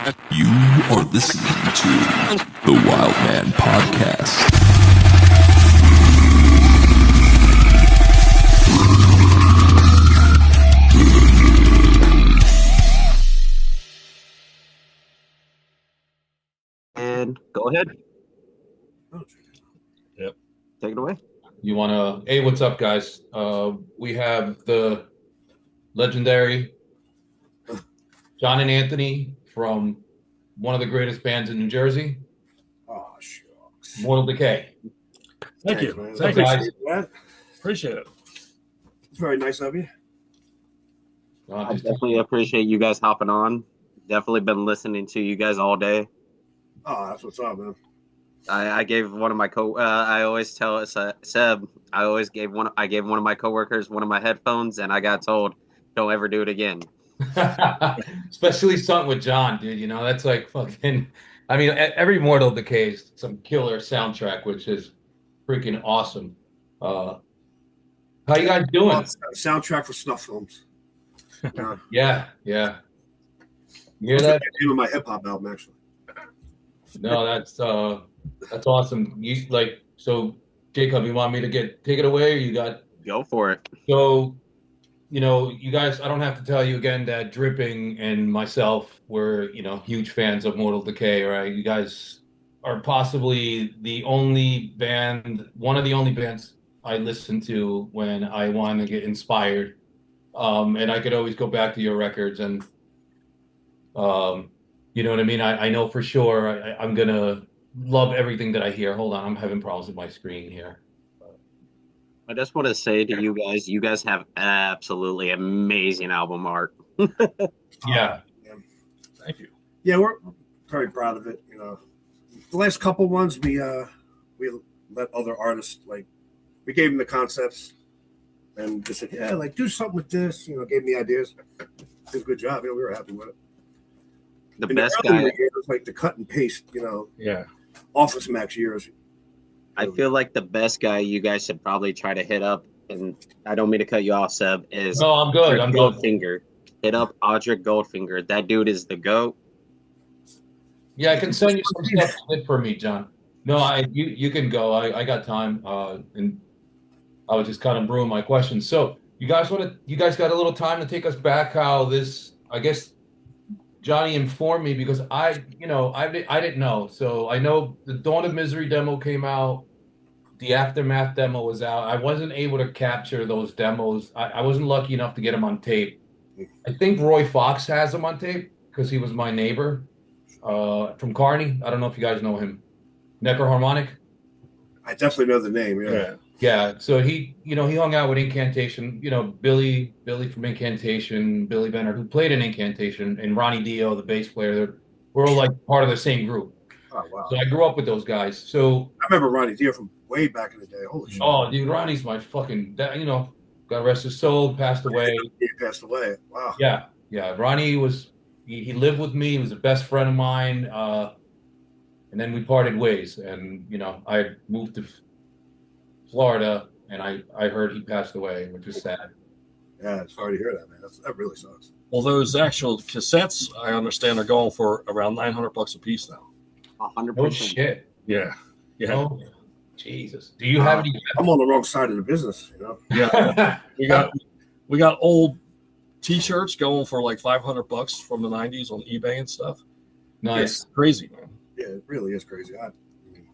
You are listening to the Wild Man Podcast. And go ahead. Yep. Take it away. You want to? Hey, what's up, guys? We have the legendary John and Anthony from one of the greatest bands in New Jersey, Oh, shucks. Mortal Decay. Thank you. man. Thank Guys. you. Appreciate it. It's very nice of you. I definitely appreciate you guys hopping on. Definitely been listening to you guys all day. Oh, that's what's up, man. I gave one of my I always tell Seb. I gave one of my coworkers one of my headphones, and I got told, "Don't ever do it again." Especially something with John, dude. You know, that's like fucking. I mean, every Mortal Decay is some killer soundtrack, which is freaking awesome. How you guys doing? Well, it's a soundtrack for snuff films. Yeah. You hear That's that? the name of my hip hop album, actually. No, that's awesome. You so Jacob, you want me to take it away, or you got? Go for it. So, you know, you guys, I don't have to tell you again that Dripping and myself were, huge fans of Mortal Decay, right? You guys are possibly one of the only bands I listen to when I want to get inspired. And I could always go back to your records and, you know what I mean? I know for sure I'm going to love everything that I hear. Hold on, I'm having problems with my screen here. I just want to say to you guys have absolutely amazing album art. Yeah. Thank you. Yeah, we're very proud of it. You know, the last couple ones we let other artists, like, we gave them the concepts and just said, yeah, like, do something with this. You know, gave me ideas. Did a good job. You know, we were happy with it. The In best the guy. earlier years, like the cut and paste, Yeah. Office Max years. I feel like the best guy you guys should probably try to hit up, and I don't mean to cut you off, Seb, is No, I'm good. I'm good. Goldfinger. Hit up Audric Goldfinger. That dude is the GOAT. Yeah, I can send you some stuff for me, John. No, you can go. I got time. And I was just kind of brewing my questions. So you guys got a little time to take us back how this, I guess Johnny informed me because I didn't know. So I know the Dawn of Misery demo came out. The Aftermath demo was out. I wasn't able to capture those demos. I wasn't lucky enough to get them on tape. I think Roy Fox has them on tape because he was my neighbor from Kearney. I don't know if you guys know him. Necroharmonic. I definitely know the name. Yeah. Yeah. So he hung out with Incantation. You know, Billy from Incantation, Billy Bennett, who played in Incantation, and Ronnie Dio, the bass player. We're all like part of the same group. Oh wow. So I grew up with those guys. So I remember Ronnie Dio from way back in the day. Holy shit. oh, dude, Ronnie's my fucking. God rest his soul. Passed away. He passed away. Wow. Yeah. Ronnie was. He lived with me. He was the best friend of mine. And then we parted ways. And I moved to Florida, and I heard he passed away, which is sad. Yeah, sorry to hear that, man. That really sucks. Well, those actual cassettes, I understand, are going for around $900 a piece now. 100%. Oh shit! Yeah. Oh, Jesus. Do you have any? I'm on the wrong side of the business, Yeah. we got old T-shirts going for like $500 from the '90s on eBay and stuff. Nice. It's crazy, man. Yeah, it really is crazy.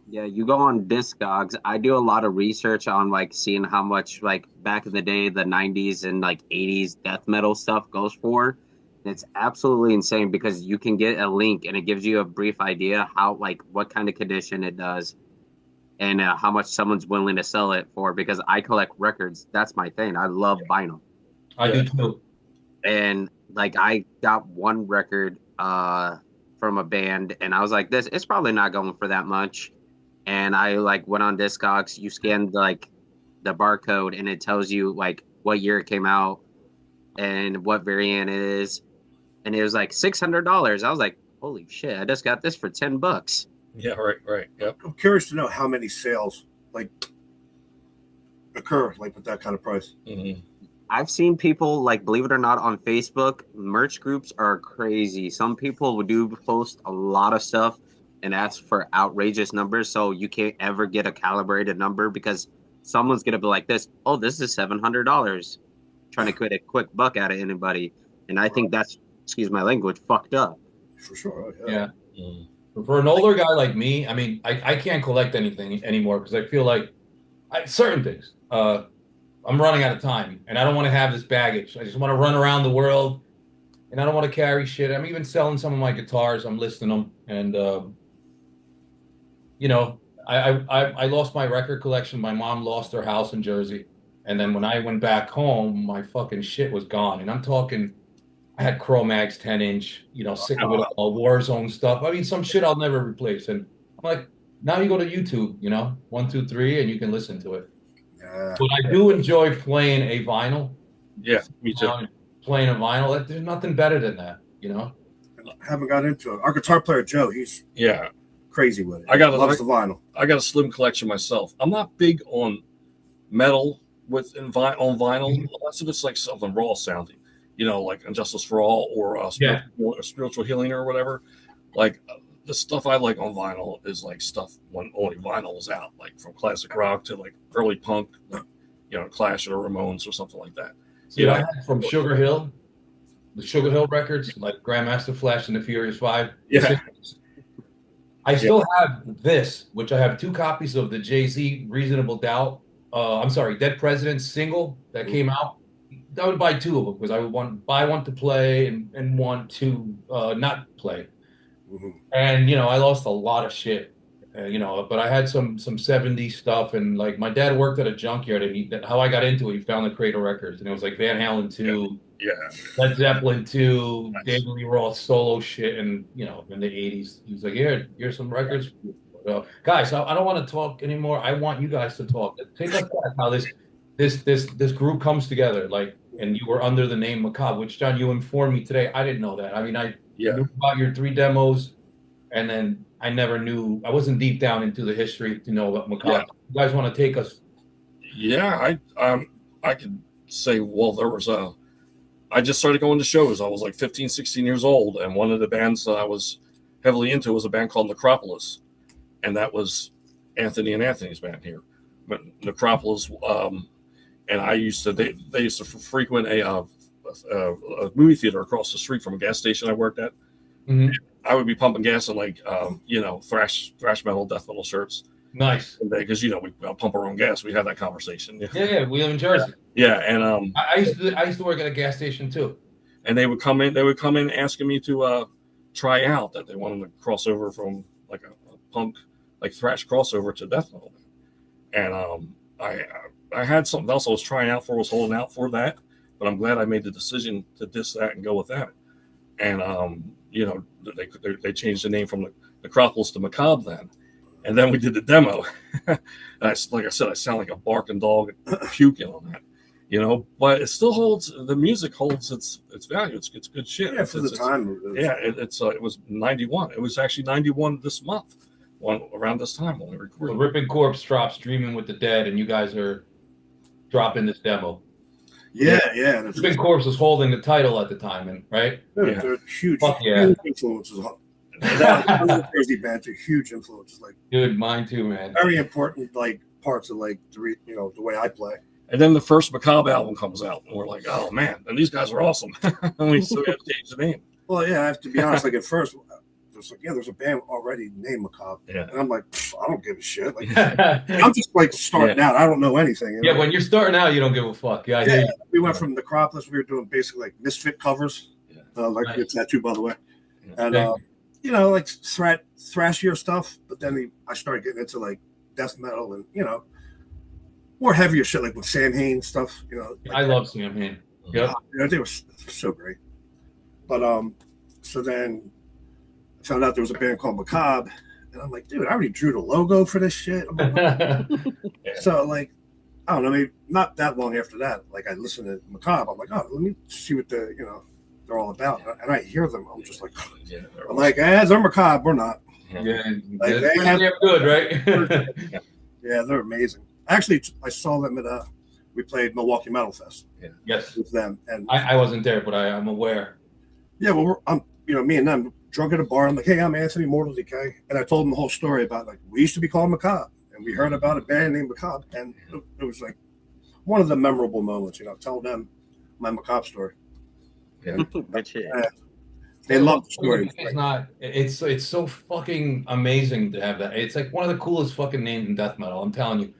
Yeah, you go on Discogs. I do a lot of research on like seeing how much like back in the day, the 90s and like 80s death metal stuff goes for. And it's absolutely insane because you can get a link and it gives you a brief idea how like what kind of condition it does and how much someone's willing to sell it for. Because I collect records. That's my thing. I love vinyl. I do too. And like I got one record from a band and I was like, it's probably not going for that much. And I like went on Discogs, you scan like the barcode and it tells you like what year it came out and what variant it is. And it was like $600. I was like, holy shit, I just got this for $10. Yeah, right. Yep. I'm curious to know how many sales like occur like with that kind of price. Mm-hmm. I've seen people, like, believe it or not, on Facebook, merch groups are crazy. Some people would do post a lot of stuff and ask for outrageous numbers, so you can't ever get a calibrated number because someone's gonna be like this, oh, this is $700, trying to get a quick buck out of anybody. And I think that's, excuse my language, fucked up. For sure. Yeah. For an older guy like me, I mean, I can't collect anything anymore because I feel like certain things. I'm running out of time, and I don't want to have this baggage. I just want to run around the world, and I don't want to carry shit. I'm even selling some of my guitars. I'm listing them, and you know, I lost my record collection. My mom lost her house in Jersey, and then when I went back home, my fucking shit was gone. And I'm talking, I had Cro-Mags 10-inch, you know, sick of it all, Warzone stuff. I mean, some shit I'll never replace. And I'm like, now you go to YouTube, you know, 1, 2, 3, and you can listen to it. But I do enjoy playing a vinyl. Yeah, me too. Playing a vinyl, there's nothing better than that, you know. I haven't got into it. Our guitar player Joe, he's crazy with it. Loves the vinyl. I got a slim collection myself. I'm not big on metal on vinyl. Unless if it's like something raw sounding, you know, like Injustice for All or Spiritual Healing or whatever. Like the stuff I like on vinyl is like stuff when only vinyl is out, like from classic rock to like early punk, like, you know, Clash or Ramones or something like that. See, I had from Sugar Hill, the Sugar Hill records, like Grandmaster Flash and the Furious 5. Yeah. I still have this, which I have 2 copies of the Jay-Z Reasonable Doubt. Dead Presidents single that came out. I would buy 2 of them because I would buy one to play and one to not play. And, you know, I lost a lot of shit, you know, but I had some 70s stuff. And like my dad worked at a junkyard, and how I got into it, he found the Cradle Records, and it was like Van Halen 2, Led Zeppelin 2, David Lee Roth solo shit. And, you know, in the 80s, he was like, here's some records. Guys, I don't want to talk anymore. I want you guys to talk. Take us back how this group comes together. Like, and you were under the name Macabre, which, John, you informed me today. I didn't know that. I mean, I knew about your 3 demos, and then I never knew. I wasn't deep down into the history to know about Macabre. You guys want to take us? Yeah, I could say, well, there was I just started going to shows. I was like 15, 16 years old, and one of the bands that I was heavily into was a band called Necropolis, and that was Anthony and Anthony's band here. But Necropolis, and I used to, they used to frequent a movie theater across the street from a gas station I worked at. I would be pumping gas in like, you know, thrash metal, death metal shirts. Nice. Because, you know, we pump our own gas. We had that conversation. Yeah, we live in Jersey. Yeah, and I used to work at a gas station too. And they would come in asking me to try out, that they wanted to cross over from like a punk, like thrash crossover to death metal. And I had something else I was trying out for, was holding out for that, but I'm glad I made the decision to diss that and go with that. And you know, they changed the name from Necropolis to Macabre then. And then we did the demo. Like I said, I sound like a barking dog puking on that, you know. But it still holds. The music holds its value. It's good shit. Yeah, for the time. It was 91. It was actually 91 this month, around this time when we recorded. So Ripping Corpse drops Dreaming with the Dead, and you guys are dropping this demo. Yeah. Ripping Corpse was holding the title at the time, and right? They're huge. Fuck yeah. Huge influences. That Jersey bands are huge influences. Like, dude, mine too, man. Very important, like parts of like the way I play. And then the first Macabre album comes out, and we're like, oh man, and these guys are awesome. And we still have to change the name. Well, yeah, I have to be honest. Like at first, there's a band already named Macabre, and I'm like, I don't give a shit. Like, I'm just like starting out. I don't know anything. You know? When you're starting out, you don't give a fuck. Yeah. We went from Necropolis. We were doing basically like Misfit covers, like your tattoo, by the way, and you know, like thrashier stuff. But then I started getting into like death metal and, you know, more heavier shit, like with Samhain stuff. You know, like I love Samhain. Yeah, they were so great. But so then I found out there was a band called Macabre, and I'm like, dude, I already drew the logo for this shit. Like, so like, I don't know, maybe not that long after that, like I listened to Macabre. I'm like, oh, let me see what they're all about. And I hear them. I'm just like, I'm like, they're Macabre. We're not. Yeah, like, they're good, right? Yeah, they're amazing. Actually, I saw them at we played Milwaukee Metal Fest. Yeah. Yes. With them, and I wasn't there, but I'm aware. Yeah, well, I'm me and them drunk at a bar. I'm like, hey, I'm Anthony, Mortal Decay, and I told them the whole story about like we used to be called Macabre, and we heard about a band named Macabre, and it was like one of the memorable moments. Telling them my Macabre story. Yeah. They love the story. It's not. It's so fucking amazing to have that. It's like one of the coolest fucking names in death metal. I'm telling you,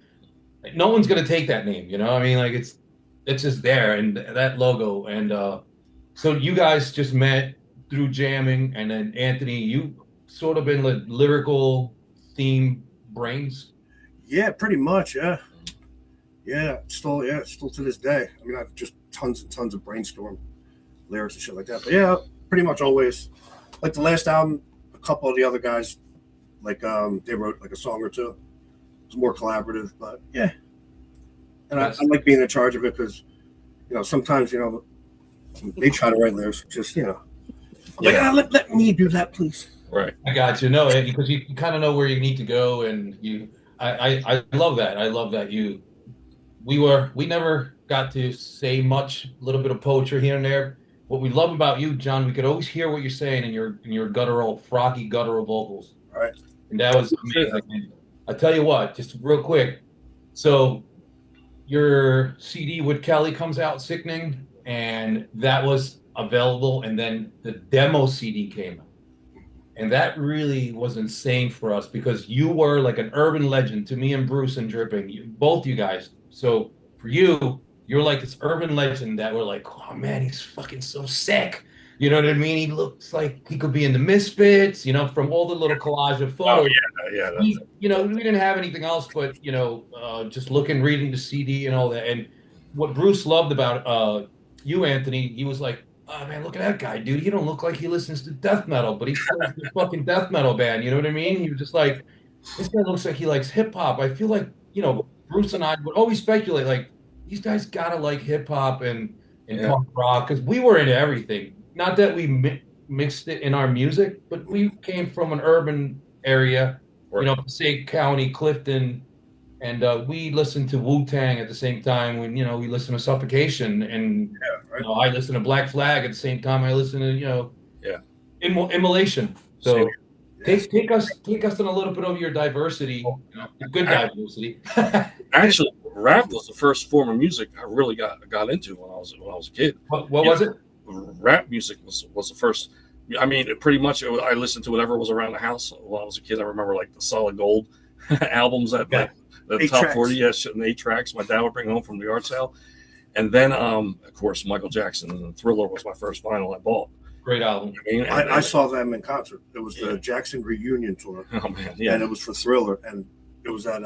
like, no one's gonna take that name. I mean, like it's just there, and that logo. And so you guys just met through jamming, and then Anthony, you sort of been like lyrical theme brains. Yeah, pretty much. Yeah. Still to this day. I mean, I've just tons and tons of brainstorm lyrics and shit like that. But yeah, pretty much always. Like the last album, a couple of the other guys, like they wrote like a song or two. It was more collaborative, but yeah. And I like being in charge of it because, sometimes they try to write lyrics. Just let me do that, please. Right. I got you. No, because you kind of know where you need to go, and I love that. I love that we never got to say much. A little bit of poetry here and there. What we love about you, John, we could always hear what you're saying in your guttural, froggy guttural vocals. Right. And that was amazing. I tell you what, just real quick. So your CD with Kelly comes out, Sickening, and that was available, and then the demo CD came out. And that really was insane for us because you were like an urban legend to me and Bruce and Dripping, both you guys. So for you, you're like this urban legend that we're like, oh man, he's fucking so sick. You know what I mean? He looks like he could be in the Misfits, from all the little collage of photos. Oh, yeah. We didn't have anything else but, just reading the CD and all that. And what Bruce loved about you, Anthony, he was like, oh man, look at that guy, dude. He don't look like he listens to death metal, but he's still a fucking death metal band. You know what I mean? He was just like, this guy looks like he likes hip hop. I feel like, Bruce and I would always speculate, like, these guys gotta like hip hop and punk rock because we were into everything. Not that we mixed it in our music, but we came from an urban area, Passaic County, Clifton, and we listened to Wu-Tang at the same time. When we listened to Suffocation, and I listened to Black Flag at the same time. I listened to Immolation. So take us in a little bit of your diversity, good diversity. Actually, rap was the first form of music I really got into when I was a kid. What was it? Rap music was the first. I mean, pretty much I listened to whatever was around the house when I was a kid. I remember like the Solid Gold albums that the top 40, and 8 tracks my dad would bring home from the yard sale. And then, of course, Michael Jackson and Thriller was my first vinyl I bought. Great album. I saw them in concert. It was the Jackson reunion tour. Oh man, yeah. And it was for Thriller, and it was at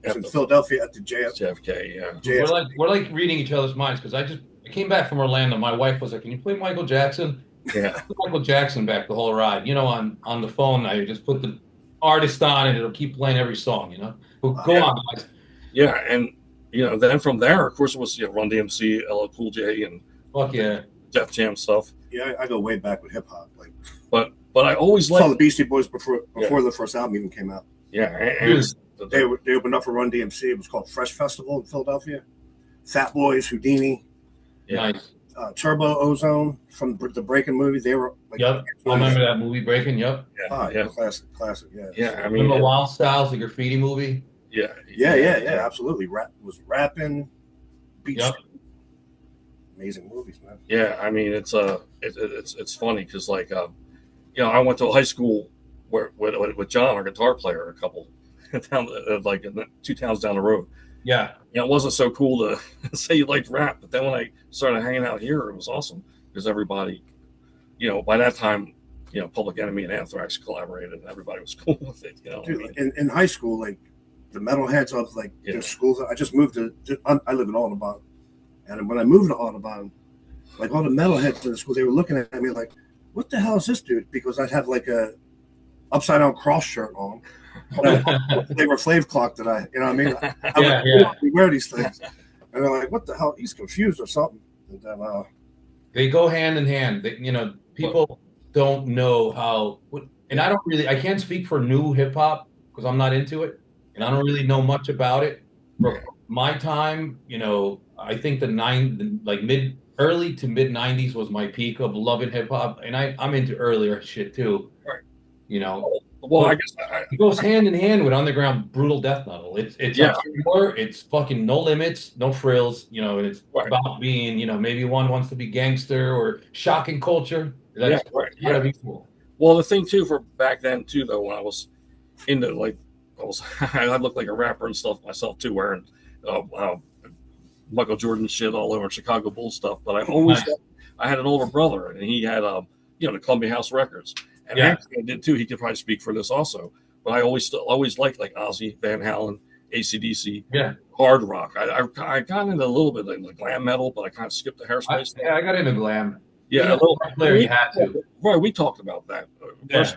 in Philadelphia at the JFK. Yeah. We're like reading each other's minds because I came back from Orlando. My wife was like, "Can you play Michael Jackson?" Yeah. Put Michael Jackson back the whole ride. On the phone now, you just put the artist on and it'll keep playing every song. Go on, guys. Yeah, and then from there, of course, it was Run DMC, LL Cool J, and fuck yeah, Def Jam stuff. Yeah, I go way back with hip hop. But I always saw the Beastie Boys before the first album even came out. Yeah, and they opened up for Run DMC. It was called Fresh Festival in Philadelphia. Fat Boys, Houdini, nice. Turbo Ozone from the Breaking movie. They were like, yep, I remember that movie Breaking. Yep, classic. Yeah, yeah. I mean, remember Wild Styles, the graffiti movie. Yeah. Absolutely. Was rapping, beach. Yep. Amazing movies, man. Yeah, I mean it's funny because I went to a high school with John, our guitar player, a couple down like 2 towns down the road. Yeah, it wasn't so cool to say you liked rap, but then when I started hanging out here, it was awesome because everybody, by that time, Public Enemy and Anthrax collaborated, and everybody was cool with it. Dude, in high school, like the metalheads of the schools. I just moved I live in Audubon, and when I moved to Audubon, like all the metalheads in the school, they were looking at me like, "What the hell is this dude?" Because I'd have like a upside down cross shirt on. They were Flav Clock that I mean? We wear these things, and they're like, "What the hell?" He's confused or something. And then they go hand in hand. People don't know how, and I can't speak for new hip hop because I'm not into it, and I don't really know much about it. For my time, I think early to mid '90s was my peak of loving hip hop, and I'm into earlier shit too. Right. You know, Well, but I guess it goes hand in hand with underground brutal death metal. It's Yeah. hardcore, it's fucking no limits, no frills. You know, and it's Right. about being, maybe one wants to be gangster or shocking culture. Yeah, That's right. gotta Yeah. be cool. Well, the thing too for back then too, though, when I was into I looked like a rapper and stuff myself too, wearing Michael Jordan shit all over Chicago Bulls stuff. But Nice. I had an older brother, and he had the Columbia House Records, and Yeah. actually I did too. He could probably speak for this also, but I always liked like Ozzy, Van Halen, AC/DC, Yeah. hard rock. I got into a little bit of like glam metal, but I kind of skipped the hairspray stuff. I got into glam. Yeah, Being a guitar player, you had to. Right, we talked about that. Yeah.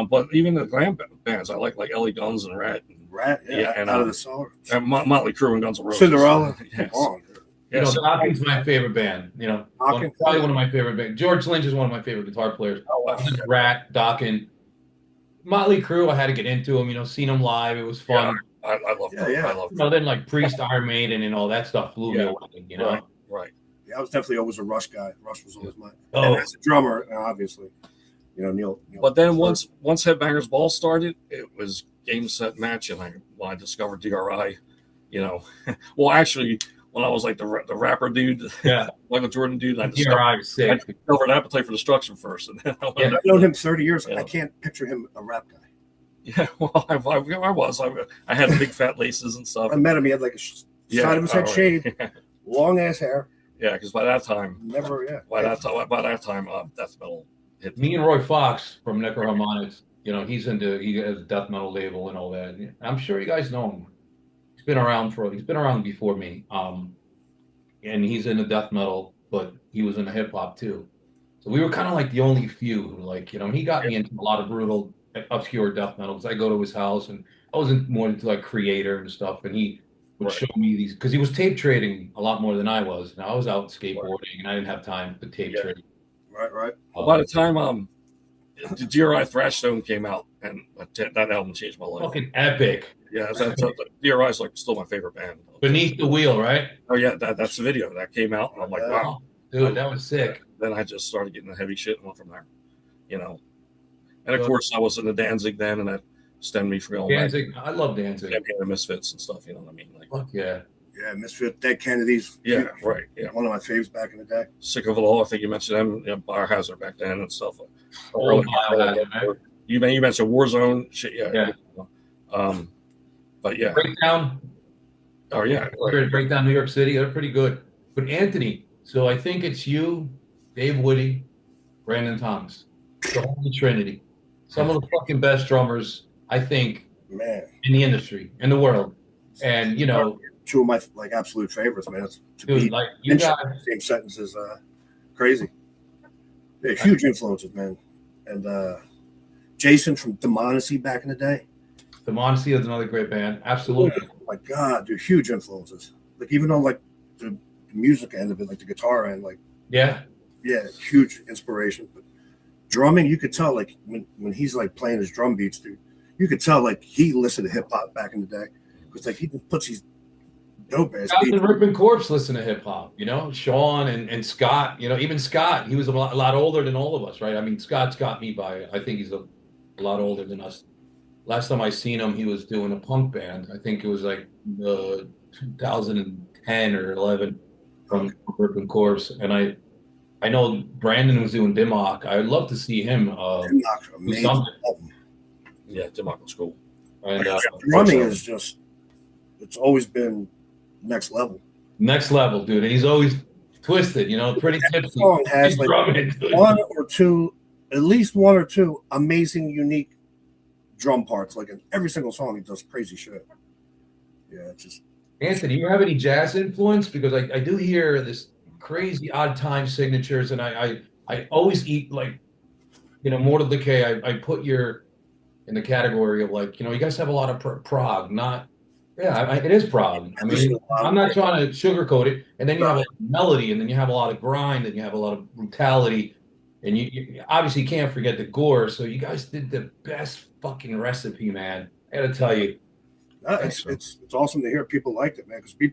But even the glam bands, I like Ellie Guns and Rat. And Out of the Cellar. And Motley Crue and Guns N' Roses. Cinderella. Yes. Oh, Yes. Dawkins is my favorite band. Probably one of my favorite bands. George Lynch is one of my favorite guitar players. Oh, wow. Rat, Dawkins, Motley Crue. I had to get into them. Seen them live. It was fun. I love them. Yeah. I love them. Then like Priest, Iron Maiden, and all that stuff blew me away. Right. Yeah, I was definitely always a Rush guy. Rush was always mine. Oh. And as a drummer, obviously, Neil. But then once Headbangers Ball started, it was game, set, match, and when I discovered DRI, well, actually, when I was like the rapper dude, Michael Jordan dude, I discovered Appetite for Destruction first, and then I've known him 30 years. I can't picture him a rap guy. Yeah, well, I was. I had big fat laces and stuff. I met him. He had like a side of his head shaved, long ass hair. Yeah, because by that time, By that time, death metal hit. Me and Roy Fox from Necroharmonics, he has a death metal label and all that. I'm sure you guys know him. He's been around before me. And he's into death metal, but he was into hip hop too. So we were kind of like the only few who he got me into a lot of brutal, obscure death metal because I go to his house and I was more into like Creator and stuff, and he would show me these because he was tape trading a lot more than I was. Now I was out skateboarding and I didn't have time for tape trading. Right. By the time the DRI Thrashstone came out, and that album changed my life. Fucking epic. Yeah, DRI is like still my favorite band. Beneath the Wheel, right? Oh yeah, that's the video that came out, and I'm like, wow, dude, that was sick. Then I just started getting the heavy shit and went from there, And of course, I was in the Danzig then, and that stemmed me from going Danzig. I love Danzig. Yeah, the Misfits and stuff. You know what I mean? Like, fuck yeah. Yeah, Misfit, Dead Kennedys. Yeah, right. Yeah, one of my faves back in the day. Sick of It All. I think you mentioned them. Yeah, Biohazard back then and stuff. Biohazard. You mentioned Warzone. Shit, yeah. But yeah, Breakdown. Oh yeah, Breakdown New York City. They're pretty good. But Anthony, so I think it's you, Dave Woody, Brandon Thomas, the Holy Trinity. Some of the fucking best drummers, I think, in the industry, in the world. And two of my absolute favorites, man. You got the same sentence is crazy. Yeah, huge influences, man. And Jason from Demonacy back in the day. Demonacy is another great band. Absolutely. Oh my God, dude, huge influences. Like even on the music end of it, like the guitar end, yeah, huge inspiration. But drumming, you could tell when he's playing his drum beats, dude, you could tell he listened to hip hop back in the day because he just puts these dope ass beats. The Ripping Corpse listen to hip hop, Sean and Scott, even Scott, he was a lot older than all of us, right? I mean, Scott's got me by, I think he's a lot older than us. Last time I seen him, he was doing a punk band. I think it was 2010 or 11 from Ripping Corpse. And I know Brandon was doing Dimmock. I would love to see him. Amazing. Yeah, Dimmock was cool. And drumming is just, it's always been next level. Next level, dude. And he's always twisted, pretty tipsy. Song has at least one or two amazing, unique drum parts. In every single song, he does crazy shit. Yeah, it's just. Anthony, you have any jazz influence? Because I do hear this crazy odd time signatures, and I always eat Mortal Decay. I put your in the category of you guys have a lot of prog, not. Yeah, it is prog. I mean, I'm not trying to sugarcoat it. And then you have a melody, and then you have a lot of grind, and you have a lot of brutality. And you obviously can't forget the gore. So you guys did the best fucking recipe, man. I gotta tell you. It's awesome to hear people liked it, man. Because we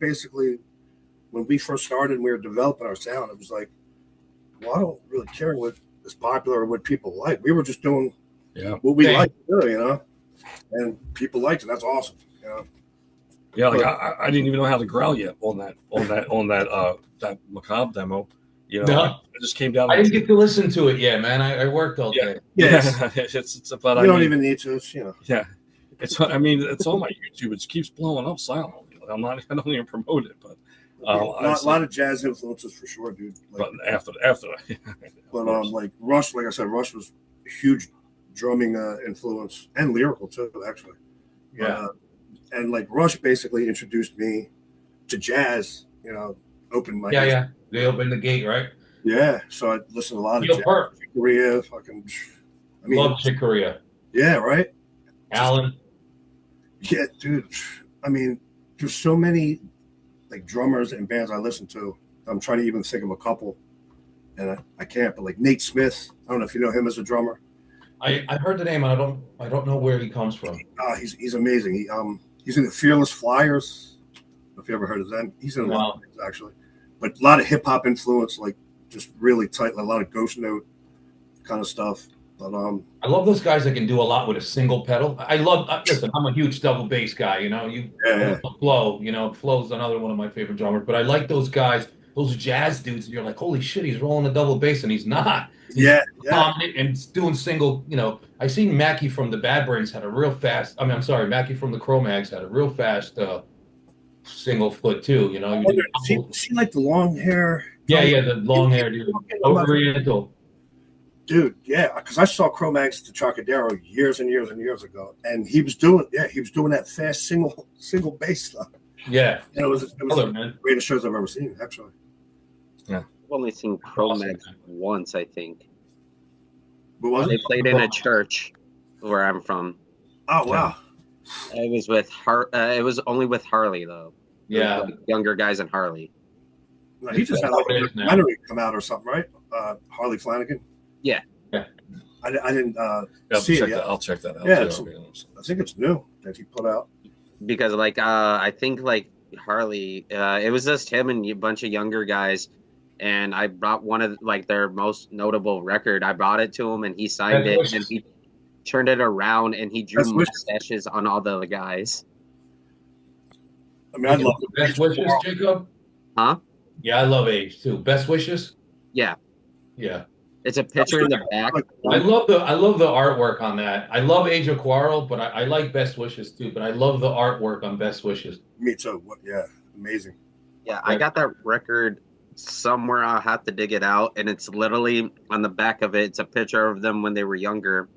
when we first started and we were developing our sound, it was like, well, I don't really care what is popular or what people like. We were just doing what we like to do, you know, and people liked it. That's awesome, you know. Yeah, like I didn't even know how to growl yet on that Macabre demo. You know, I just came down. I didn't get to listen to it yet, man. I worked all day. Yeah, it's about. You don't even need to. It's, you know. Yeah, it's. I mean, it's on my YouTube. It keeps blowing up silently. I don't even promote it, but a lot of jazz influences for sure, dude. Like, but after but like Rush, like I said, Rush was a huge drumming influence and lyrical too, actually. Yeah. And like Rush basically introduced me to jazz, you know, opened my yeah. They opened the gate, right? Yeah. So I listened to a lot of jazz. Chick Corea, love Chick Corea. Yeah, right. Alan. Yeah, dude. I mean, there's so many like drummers and bands I listen to. I'm trying to even think of a couple, and I can't. But like Nate Smith, I don't know if you know him as a drummer. I heard the name, and I don't know where he comes from. He's amazing. He's in the Fearless Flyers. I don't know if you ever heard of them. He's in a lot of things, actually, but a lot of hip hop influence, like just really tight, a lot of Ghost Note kind of stuff. But I love those guys that can do a lot with a single pedal. Listen, I'm a huge double bass guy. You know, Flo. You know, Flo's another one of my favorite drummers. But I like those guys, those jazz dudes. And you're like, holy shit, he's rolling a double bass, and he's not. And doing single, you know, I seen Mackie from the Bad Brains had a real fast. Mackie from the Cro-Mags had a real fast single foot too. You know, she like the long hair. Yeah, the long hair dude, Oriental. Dude, yeah, because I saw Cro-Mags at the Trocadero years and years and years ago, and he was doing that fast single bass stuff. Yeah, and it was the greatest shows I've ever seen, actually. Yeah. I've only seen Cro-Mags once, I think. What was they played in a church where I'm from. Oh wow! It was with it was only with Harley though. Yeah, like younger guys in Harley. No, he just had like a documentary come out or something, right? Harley Flanagan. Yeah. I didn't see it yet. I'll check that out. Yeah, I think it's new that he put out. Because like I think like Harley, it was just him and a bunch of younger guys. And I brought one of like their most notable record. I brought it to him, and he signed it, and he turned it around, and he drew mustaches on all the guys. I mean, I love Best Wishes, Jacob. Huh? Yeah, I love Age too. Best Wishes. Yeah. It's a picture in the back. I love the artwork on that. I love Age of Quarrel, but I like Best Wishes too. But I love the artwork on Best Wishes. Me too. Yeah, amazing. Yeah, I got that record somewhere. I'll have to dig it out, and it's literally on the back of it. It's a picture of them when they were younger,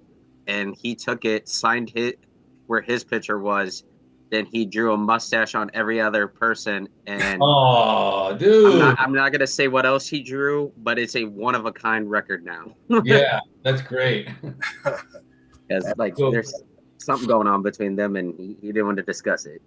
and he took it, signed it where his picture was, then he drew a mustache on every other person. And oh, dude, I'm not gonna say what else he drew, but it's a one of a kind record now. Yeah, that's great. Like there's something going on between them, and he didn't want to discuss it.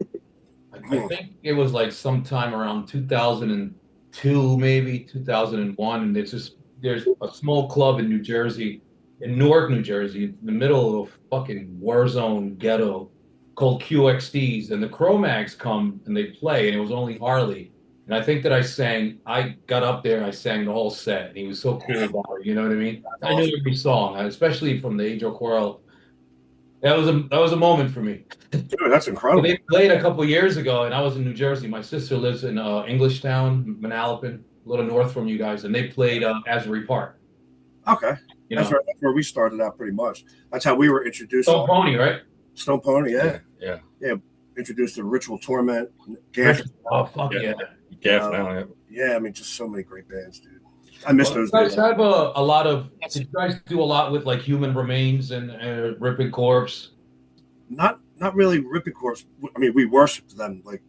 I think it was like sometime around 2002, maybe 2001. And there's a small club in New Jersey, in Newark, New Jersey, in the middle of a fucking war zone ghetto called QXDs. And the Cro-Mags come and they play, and it was only Harley. And I think that I got up there and I sang the whole set. And he was so cool about it, you know what I mean? I knew every song, especially from the Age of Quarrel. That was a moment for me. Dude, that's incredible. They played a couple years ago, and I was in New Jersey. My sister lives in Englishtown, Manalapan, a little north from you guys, and they played Asbury Park. Okay. That's where we started out pretty much. That's how we were introduced. Stone Pony, right? Stone Pony, yeah. Introduced to Ritual Torment. Oh, fuck yeah. Yeah, I mean, just so many great bands, dude. I miss those days. Did you guys do a lot with like Human Remains and Ripping Corpse? Not really Ripping Corpse. I mean, we worshipped them, like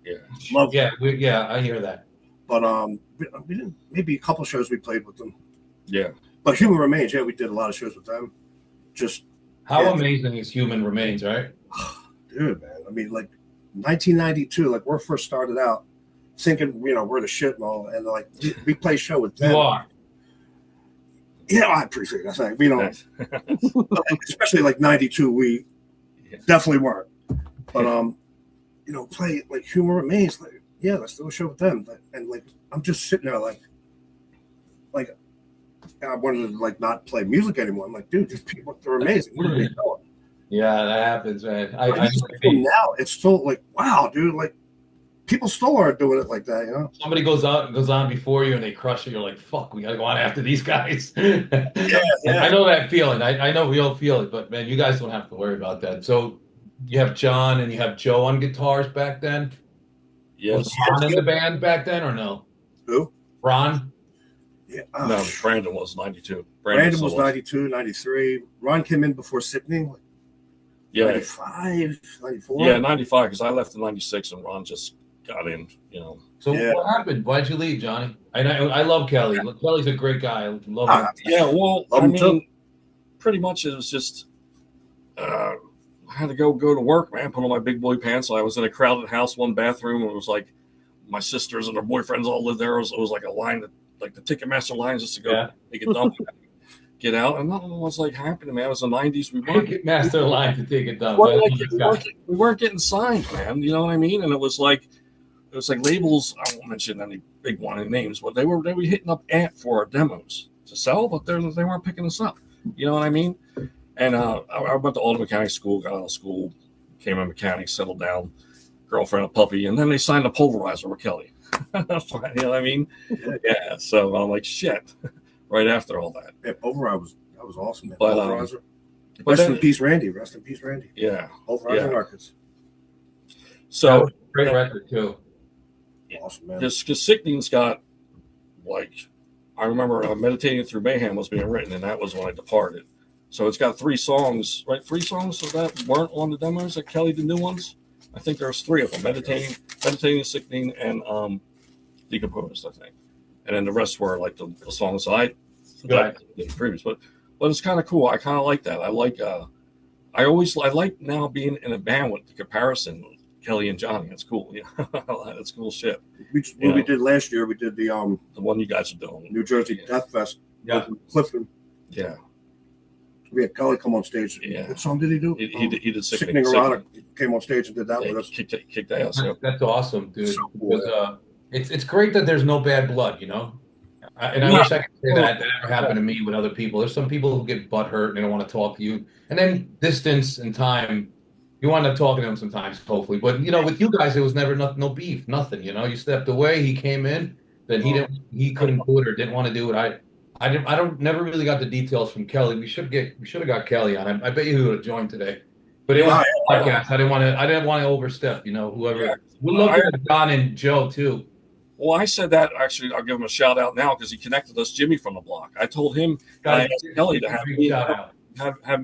love them. I hear that. But we didn't. Maybe a couple shows we played with them. Yeah. But Human Remains, we did a lot of shows with them. Just how amazing is Human Remains, right? Dude, man. I mean, like 1992, like we first started out thinking, we're the shit and all, and like we play a show with them. You are. Yeah, I appreciate that. Like, we don't, especially like 92, we definitely weren't. But, play like Human Remains, like, yeah, let's do a show with them. And like, I'm just sitting there like I wanted to like not play music anymore. I'm like, dude, these people, they're amazing. What are they doing? Yeah, that happens, man. Now it's still like, wow, dude, like people still aren't doing it like that, you know? Somebody goes on before you and they crush it. You're like, fuck, we gotta go on after these guys. Yeah. I know that feeling. I know we all feel it, but man, you guys don't have to worry about that. So you have John and you have Joe on guitars back then. Yes. Was Ron in the band back then or no? Who? Ron? Yeah. No, Brandon was 92. Brandon was 92, 93. Ron came in before Sickening. Yeah. 95, 94. Yeah, 95, because I left in 96 and Ron just got in, you know. So what happened? Why'd you leave, Johnny? I love Kelly. Kelly's a great guy. I love him. Yeah, well, I mean, pretty much it was just I had to go to work, man, put on my big boy pants. So I was in a crowded house, one bathroom. It was like my sisters and their boyfriends all lived there. It was like a line that, like the Ticketmaster lines, just to go take a dump, get out. And nothing was like happening, man. It was the 90s. We weren't Ticketmaster line to take a dump. We weren't getting signed, man. You know what I mean? And it was like labels. I won't mention any big one names, but they were hitting up Ant for our demos to sell, but they weren't picking us up. You know what I mean? And I went to auto mechanic school, got out of school, became a mechanic, settled down, girlfriend, a puppy, and then they signed a pulverizer with Kelly. You know what I mean? Yeah. So I'm like, shit. Right after all that. Yeah, Pulverizer was awesome, man. But, Pulverizer. Rest in peace, Randy. Rest in peace, Randy. Yeah. Pulverizer Records. So great record too. Awesome, man. Because Sickening's got, like, I remember Meditating Through Mayhem was being written, and that was when I departed. So it's got 3 songs, right? 3 songs that weren't on the demos that Kelly did new ones. I think there's 3 of them: Meditating, Sickening, and Decomposed, I think. And then the rest were like the songs I did previous. But it's kind of cool. I kind of like that. I like now being in a band with the comparison with Kelly and Johnny. That's cool. Yeah, that's cool shit. We did last year. We did the one you guys are doing, New Jersey Death Fest. Yeah, Clifton. Yeah. We had Kelly come on stage. Yeah. What song did he do? He did Sickening Erotic. He came on stage and did that with us. Kicked ass. That's awesome, dude. So cool, because, it's great that there's no bad blood, you know. I wish I could say that never happened to me with other people. There's some people who get butthurt and they don't want to talk to you, and then distance and time, you wind up talking to them sometimes, hopefully. But you know, with you guys, it was never no beef, nothing. You know, you stepped away, he came in, then he couldn't do it or didn't want to do it. I never really got the details from Kelly. We should have got Kelly on. I bet you he would have joined today. But it was a podcast. I didn't want to overstep. You know, whoever. Yeah. We love Don and Joe too. Well, I said that actually. I'll give him a shout out now because he connected us, Jimmy from the block. I told him I asked Kelly to have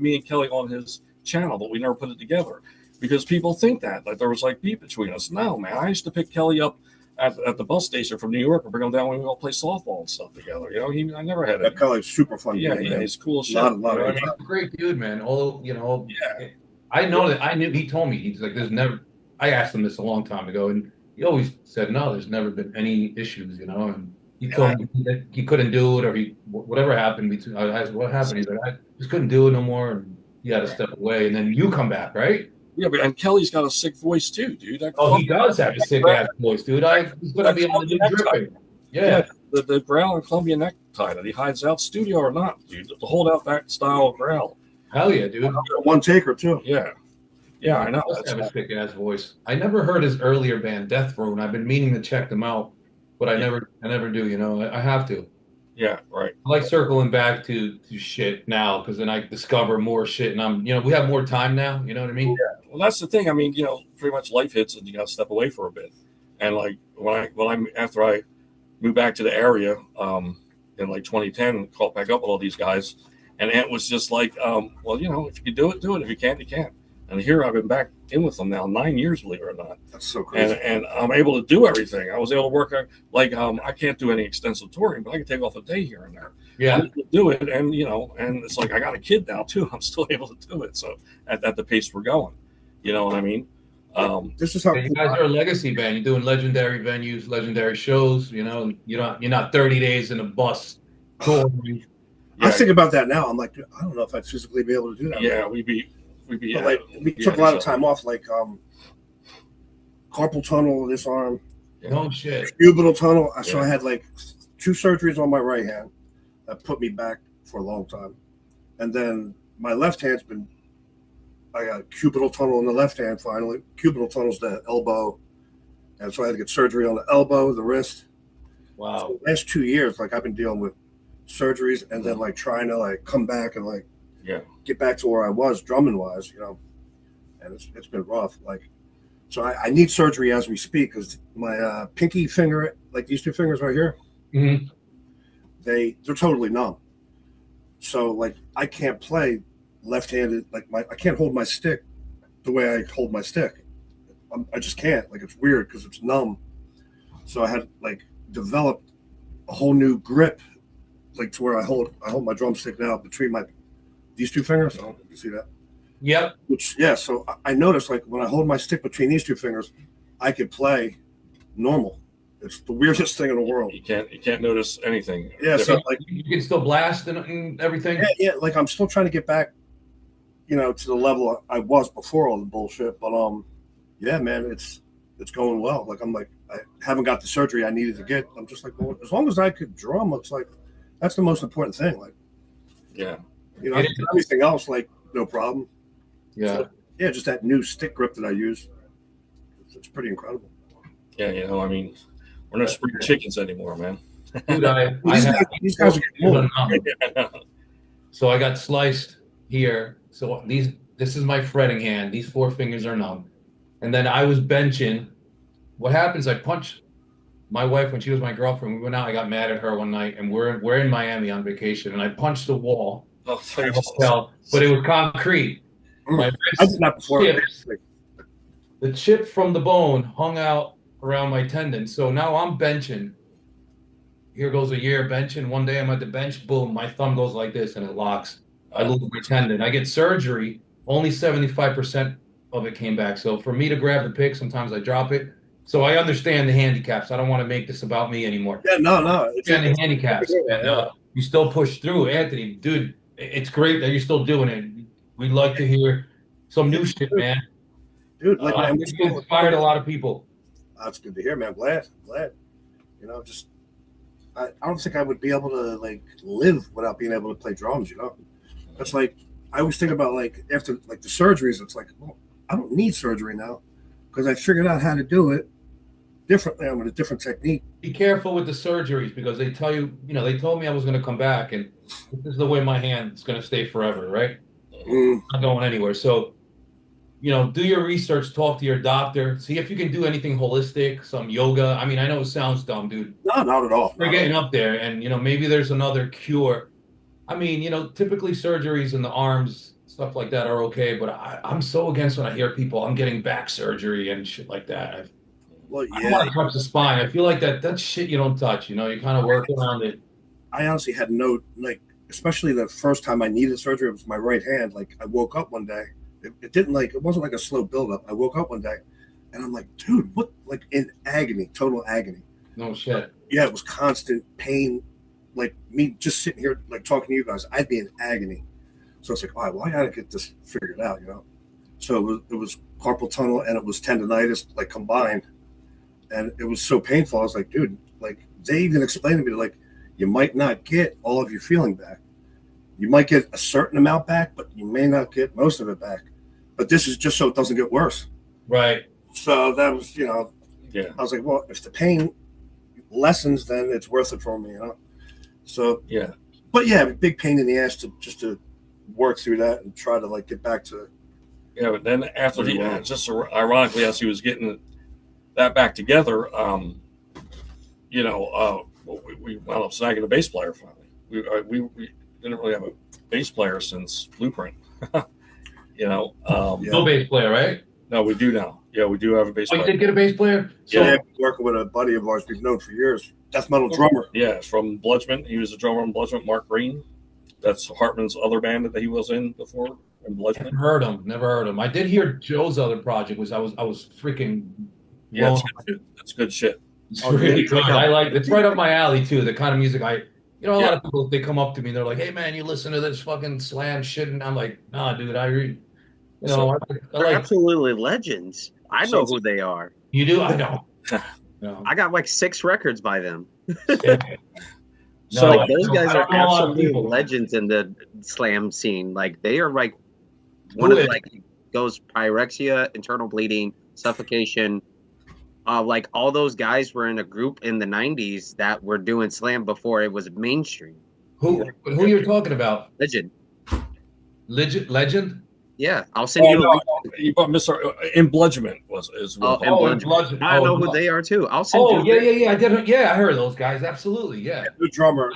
me and Kelly on his channel, but we never put it together because people think that there was like beef between us. No, man. I used to pick Kelly up at the bus station from New York and bring him down when we all play softball and stuff together. You know, I never had that. Kelly's super fun. Yeah, he's cool as shit. He's a great dude, man. I know that. I knew. He told me he's like, there's never. I asked him this a long time ago, and he always said no. There's never been any issues, you know. And he told me that he couldn't do it, or whatever happened between. I asked what happened. He's like, I just couldn't do it no more, and he had to step away. And then you come back, right? Yeah, and Kelly's got a sick voice too, dude. He does have a sick ass voice, dude. He's gonna be on the dripping. Yeah. The growl and Columbia necktie that he hides out, studio or not, dude. To hold out that style of growl. Hell yeah, dude. One taker too. Yeah, I know. That's have a sick ass voice. I never heard his earlier band, Death Row, and I've been meaning to check them out, but I never do. You know, I have to. Yeah, right. I like circling back to shit now because then I discover more shit, and we have more time now. You know what I mean? Yeah. Well, that's the thing. I mean, pretty much life hits and you got to step away for a bit. And like after I moved back to the area in like 2010, caught back up with all these guys, and Ant was just like, well, if you can do it, do it. If you can't, you can't. And here I've been back in with them now 9 years, believe it or not. That's so crazy. And I'm able to do everything. I was able to work I can't do any extensive touring, but I can take off a day here and there. Yeah, I'm able to do it, and and it's like I got a kid now too. I'm still able to do it. So at the pace we're going, you know what I mean. This is how you guys are a legacy band. You're doing legendary venues, legendary shows. You know, you're not 30 days in a bus touring. I think about that now. I'm like, I don't know if I'd physically be able to do that. Yeah, we'd be. We took a lot of time off, like carpal tunnel, this arm. No shit. Cubital tunnel. So Yeah. I had like 2 surgeries on my right hand that put me back for a long time, and then my left hand's been. I got cubital tunnel in the left hand finally. Cubital tunnel's the elbow, and so I had to get surgery on the elbow, the wrist. Wow. So the last 2 years, like I've been dealing with surgeries and then like trying to like come back and like get back to where I was drumming wise, you know. And it's been rough. Like, so I need surgery as we speak because my pinky finger, like these 2 fingers right here, they're totally numb. So like I can't play left-handed. Like I can't hold my stick the way I hold my stick. I just can't. Like it's weird because it's numb. So I had like developed a whole new grip, like to where I hold my drumstick now between these 2 fingers. Oh, you see that? Yep. Which so I noticed like when I hold my stick between these 2 fingers, I could play normal. It's the weirdest thing in the world. You can't notice anything. Yeah, so like you can still blast and everything. Yeah. Like I'm still trying to get back, you know, to the level I was before all the bullshit. But yeah, man, it's going well. Like I'm like I haven't got the surgery I needed to get. I'm just like, well, as long as I could drum, it's like that's the most important thing. Like, yeah, you know, everything else like no problem. Yeah. So, yeah, just that new stick grip that I use. It's pretty incredible. Yeah, you know, I mean, we're not spring chickens anymore, man. Dude, these guys are getting old. So I got sliced here. So this is my fretting hand. These 4 fingers are numb. And then I was benching. What happens? I punched my wife when she was my girlfriend. We went out. I got mad at her one night, and we're in Miami on vacation. And I punched the wall. Oh, but it was concrete. My I did that before. The chip from the bone hung out around my tendon. So now I'm benching. Here goes a year benching. One day I'm at the bench. Boom, my thumb goes like this and it locks. I lose my tendon. I get surgery. Only 75% of it came back. So for me to grab the pick, sometimes I drop it. So I understand the handicaps. I don't want to make this about me anymore. Yeah, no. It's the handicaps. And you still push through. Anthony, dude, it's great that you're still doing it. We'd like to hear some new shit, man. Dude, like you inspired a lot of people. That's good to hear, man. Glad. You know, just I don't think I would be able to like live without being able to play drums. You know, that's like I always think about like after like the surgeries. It's like, well, I don't need surgery now because I figured out how to do it differently. I'm with a different technique. Be careful with the surgeries because they tell you, you know, they told me I was going to come back and this is the way my hand's going to stay forever, right? Not going anywhere. So, you know, do your research, talk to your doctor, see if you can do anything holistic, some yoga. I mean, I know it sounds dumb, dude. No, not at all. We're getting up there and, you know, maybe there's another cure. I mean, you know, typically surgeries in the arms, stuff like that are okay, but I'm so against when I hear people, I'm getting back surgery and shit like that. Well, I don't want to touch the spine. I feel like that's shit you don't touch, you know, you kind of work around it. I honestly had no, like, especially the first time I needed surgery, it was my right hand. Like, I woke up one day. It didn't like, it wasn't like a slow buildup. I woke up one day and I'm like, dude, what? Like in agony, total agony. No shit. Yeah, it was constant pain. Like me just sitting here, like talking to you guys, I'd be in agony. So it's like, all right, well, I got to get this figured out, you know? So it was carpal tunnel and it was tendonitis, like combined. And it was so painful. I was like, dude, like they even explained to me, like, you might not get all of your feeling back. You might get a certain amount back, but you may not get most of it back. But this is just so it doesn't get worse. Right. So that was, you know, yeah. I was like, well, if the pain lessens, then it's worth it for me, you know? So, yeah. But yeah, big pain in the ass to work through that and try to like get back to. Yeah, but then after just ironically, as he was getting that back together, you know, we wound up snagging a bass player finally. We didn't really have a bass player since Blueprint. You know, no bass player, right? No, we do now. Yeah, we do have a bass player. You did get a bass player? So, yeah, working with a buddy of ours we've known for years, death metal drummer. Yeah, from Bludgeon. He was a drummer in Bludgeon, Mark Green. That's Hartman's other band that he was in before. In Bludgeon. Never heard him. I did hear Joe's other project. I was freaking. Yeah, that's good shit. It's really good. I like it's right up my alley too. The kind of music a lot of people, they come up to me and they're like, "Hey man, you listen to this fucking slam shit?" And I'm like, "Nah, dude, I like absolutely legends. I know who they are. You do? I know. No. I got like 6 records by them. No, So, Like those I guys are don't know a lot of absolute people. legends in the slam scene. Like they are like one Who of is? like goes pyrexia, internal bleeding, suffocation. Like all those guys were in a group in the '90s that were doing slam before it was mainstream. Who you're talking about? Legend. Legend? Yeah, I'll send you a link. you brought Mr. Embludgement is one. And Oh, and Bludgeon. Bludgeon. I know who they are too. I'll send Oh, you. yeah. I did. Yeah, I heard of those guys. Absolutely, yeah. The drummer.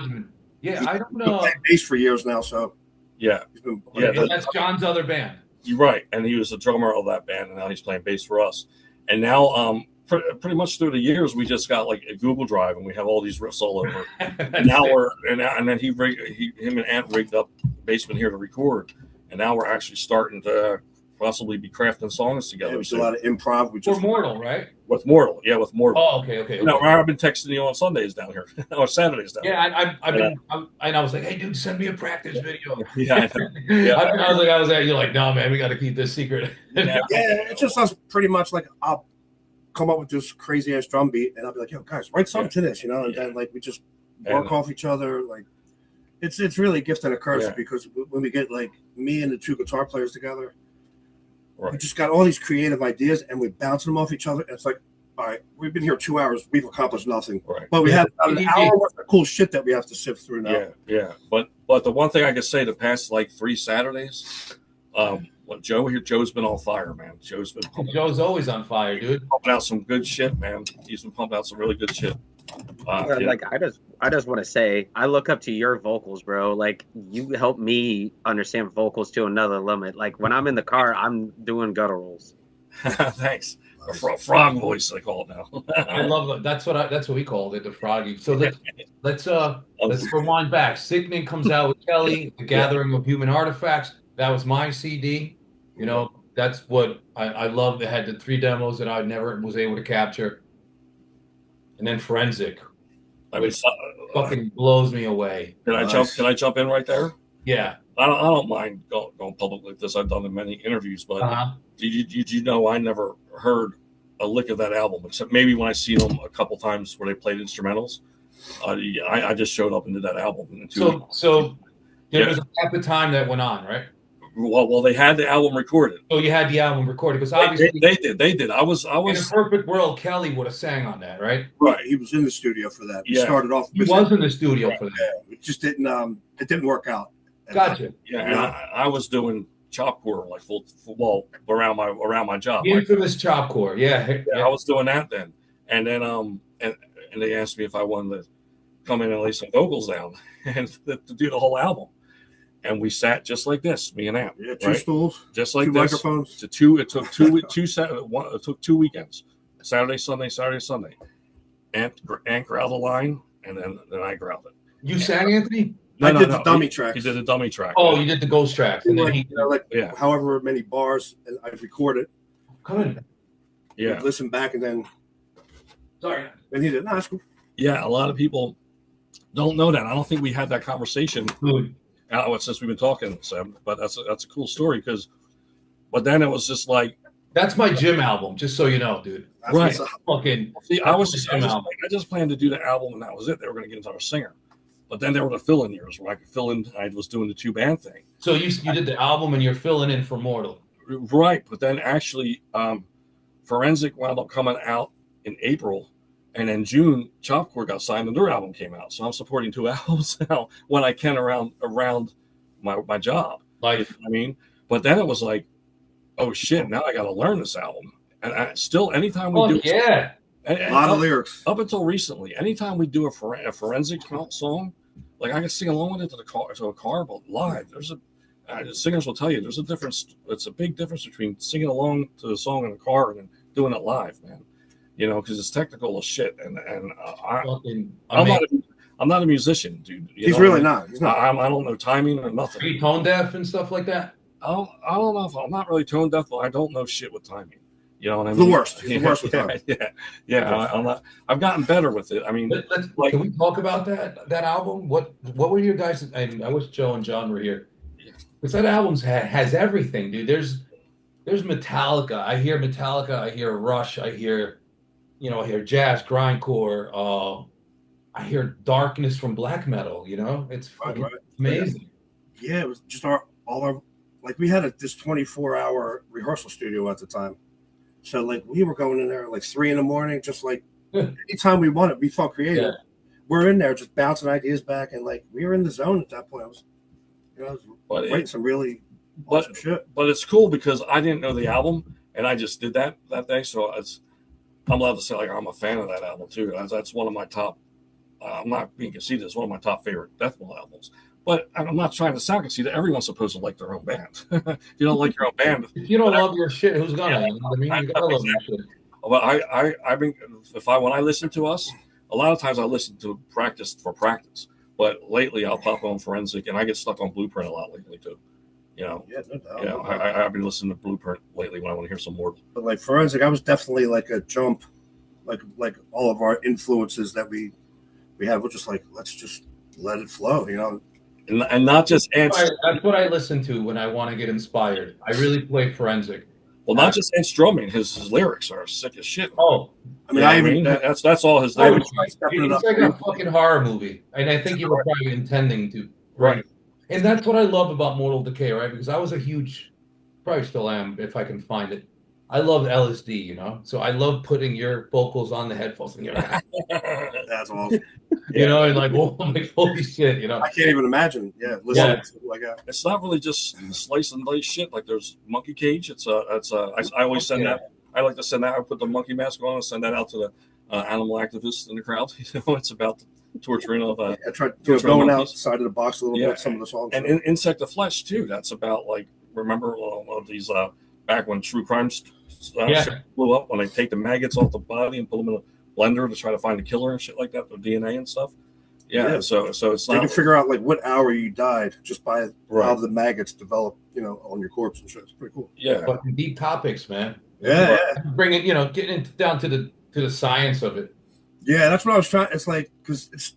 Yeah, I don't He's been know. playing bass for years now, so Yeah, he's been Yeah, And that's John's other band. you're right. And he was the drummer of that band, and now he's playing bass for us. And now, pretty much through the years, we just got like a Google Drive, and we have all these riffs all over. And now and then him and Ant rigged up the basement here to record, and now we're actually starting to possibly be crafting songs together. we do a lot of improv. We For just Mortal, right? With Mortal, yeah, with Mortal. Oh, okay. No, I've been texting you on Sundays down here, or Saturdays down here. Yeah, I've been, and I was like, hey, dude, send me a practice video. Yeah, yeah. I was like, you're like, no, man, we got to keep this secret. Yeah. it's just us pretty much like I'll come up with this crazy ass drum beat and I'll be like, yo, guys, write something to this, and then like we just work off each other. Like it's really a gift and a curse because when we get like me and the 2 guitar players together, we just got all these creative ideas and we bounce them off each other. And it's like, all right, we've been here 2 hours, we've accomplished nothing. Right. But we have an hour worth of cool shit that we have to sift through now. Yeah. But the one thing I can say, the past like 3 Saturdays, Joe's been on fire, man. Joe's always on fire, dude. Pumping out some good shit, man. He's been pumping out some really good shit. Like I just want to say, I look up to your vocals, bro. Like you help me understand vocals to another limit. Like when I'm in the car, I'm doing gutturals. Thanks. A frog voice, I call it now. I love that. That's what we called it, the froggy. So let's rewind back. Sickening comes out with Kelly, The Gathering of Human Artifacts. That was my CD. That's what I love. It had the 3 demos that I never was able to capture. And then Forensic, which fucking blows me away. Can I jump in right there? Yeah. I don't mind going public like this. I've done in many interviews, but did you know I never heard a lick of that album except maybe when I seen them a couple times where they played instrumentals. I just showed up and did that album. So there was a gap of time that went on, right? Well, they had the album recorded. Oh, you had the album recorded because obviously they did. I was in a perfect world, Kelly would have sang on that, right? Right. He was in the studio for that. We started off. He was in the studio for that. Yeah, it just didn't. It didn't work out. Gotcha. Yeah, and I was doing chopcore like full around my job. The infamous chopcore. Yeah. I was doing that then, and then and they asked me if I wanted to come in and lay some vocals down and to do the whole album. And we sat just like this, me and Amp. Yeah, 2 stools, just like 2 this. microphones. It took 2 weekends, Saturday, Sunday. Amp growled the line, and then I growled it. You sang, Anthony? I did the dummy track. He did the dummy track. Oh, you did the ghost track, and then however many bars, and I'd record it. Good. Yeah. Listen back, and then. Sorry. And he did. No, that's cool. Yeah, a lot of people don't know that. I don't think we had that conversation. Since we've been talking, Sam, but that's a cool story but then it was just like that's my gym album, just so you know, dude. Right. Fucking. See, I just planned to do the album and that was it. They were going to get into our singer, but then there were the fill-in years where I could fill in. I was doing the 2-band thing. So you did the album and you're filling in for Mortal, right? But then actually, Forensic wound up coming out in April. And in June, Chopcore got signed and their album came out. So I'm supporting 2 albums now when I can around my job. Life. I mean, but then it was like, oh shit, now I got to learn this album. And anytime we do a lot of lyrics. Up until recently, anytime we do a forensic song, like I can sing along with it to a car, but live, the singers will tell you there's a difference. It's a big difference between singing along to the song in the car and then doing it live, man. Because it's technical as shit, and I'm not a musician, dude. He's really not. He's not. I don't know timing or nothing. Are you tone deaf and stuff like that? I don't know if I'm not really tone deaf, but I don't know shit with timing. You know what I mean? The worst. He's the worst with timing. Yeah. I'm not. I've gotten better with it. I mean, can we talk about that album? What were your guys? And I wish Joe and John were here, because that album has everything, dude. There's Metallica. I hear Metallica. I hear Rush. I hear I hear jazz, grindcore. I hear darkness from black metal. It's fucking amazing. Yeah, it was just all our like we had this 24-hour rehearsal studio at the time. So like we were going in there like 3 a.m, just like anytime we wanted, we felt creative. Yeah. We're in there just bouncing ideas back, and like we were in the zone at that point. I was writing some really awesome shit. But it's cool because I didn't know the album, and I just did that day. So I'm allowed to say like I'm a fan of that album too. That's one of my top. I'm not being conceited. It's one of my top favorite death metal albums. But I'm not trying to sound conceited. Everyone's supposed to like their own band. If you don't like your own band, if you don't love your shit, who's gonna? Yeah, you gotta love your shit. But I've been when I listen to us, a lot of times I listen to practice. But lately I'll pop on Forensic, and I get stuck on Blueprint a lot lately too. I've been listening to Blueprint lately when I want to hear some more. But like Forensic, I was definitely like a jump, like all of our influences that we have. We're just like, let's just let it flow, and not just answer. That's what I listen to when I want to get inspired. I really play Forensic. Well, not just Ed's drumming. His lyrics are sick as shit. Oh, that's all his lyrics. It's like a fucking horror movie, and I think you were probably intending to. Right. And that's what I love about Mortal Decay, right? Because I was a huge, probably still am if I can find it. I love LSD, so I love putting your vocals on the headphones and that's awesome. And like, holy shit, I can't even imagine. Yeah, listening to it like that. It's not really just slice and dice shit. Like there's Monkey Cage. I always send that. I like to send that. I put the monkey mask on and send that out to the animal activists in the crowd. It's about torturing of. I tried going outside of the box a little bit. Some of the songs. And Insect of Flesh too. That's about like remember these back when true crime blew up when they take the maggots off the body and put them in a blender to try to find the killer and shit like that, the DNA and stuff. Yeah. So it's not. You can figure out like what hour you died just by how the maggots develop, on your corpse and shit. It's pretty cool. Yeah. Fucking deep topics, man. Yeah. Bring it, getting down to the science of it. Yeah, that's what I was trying. It's like because it's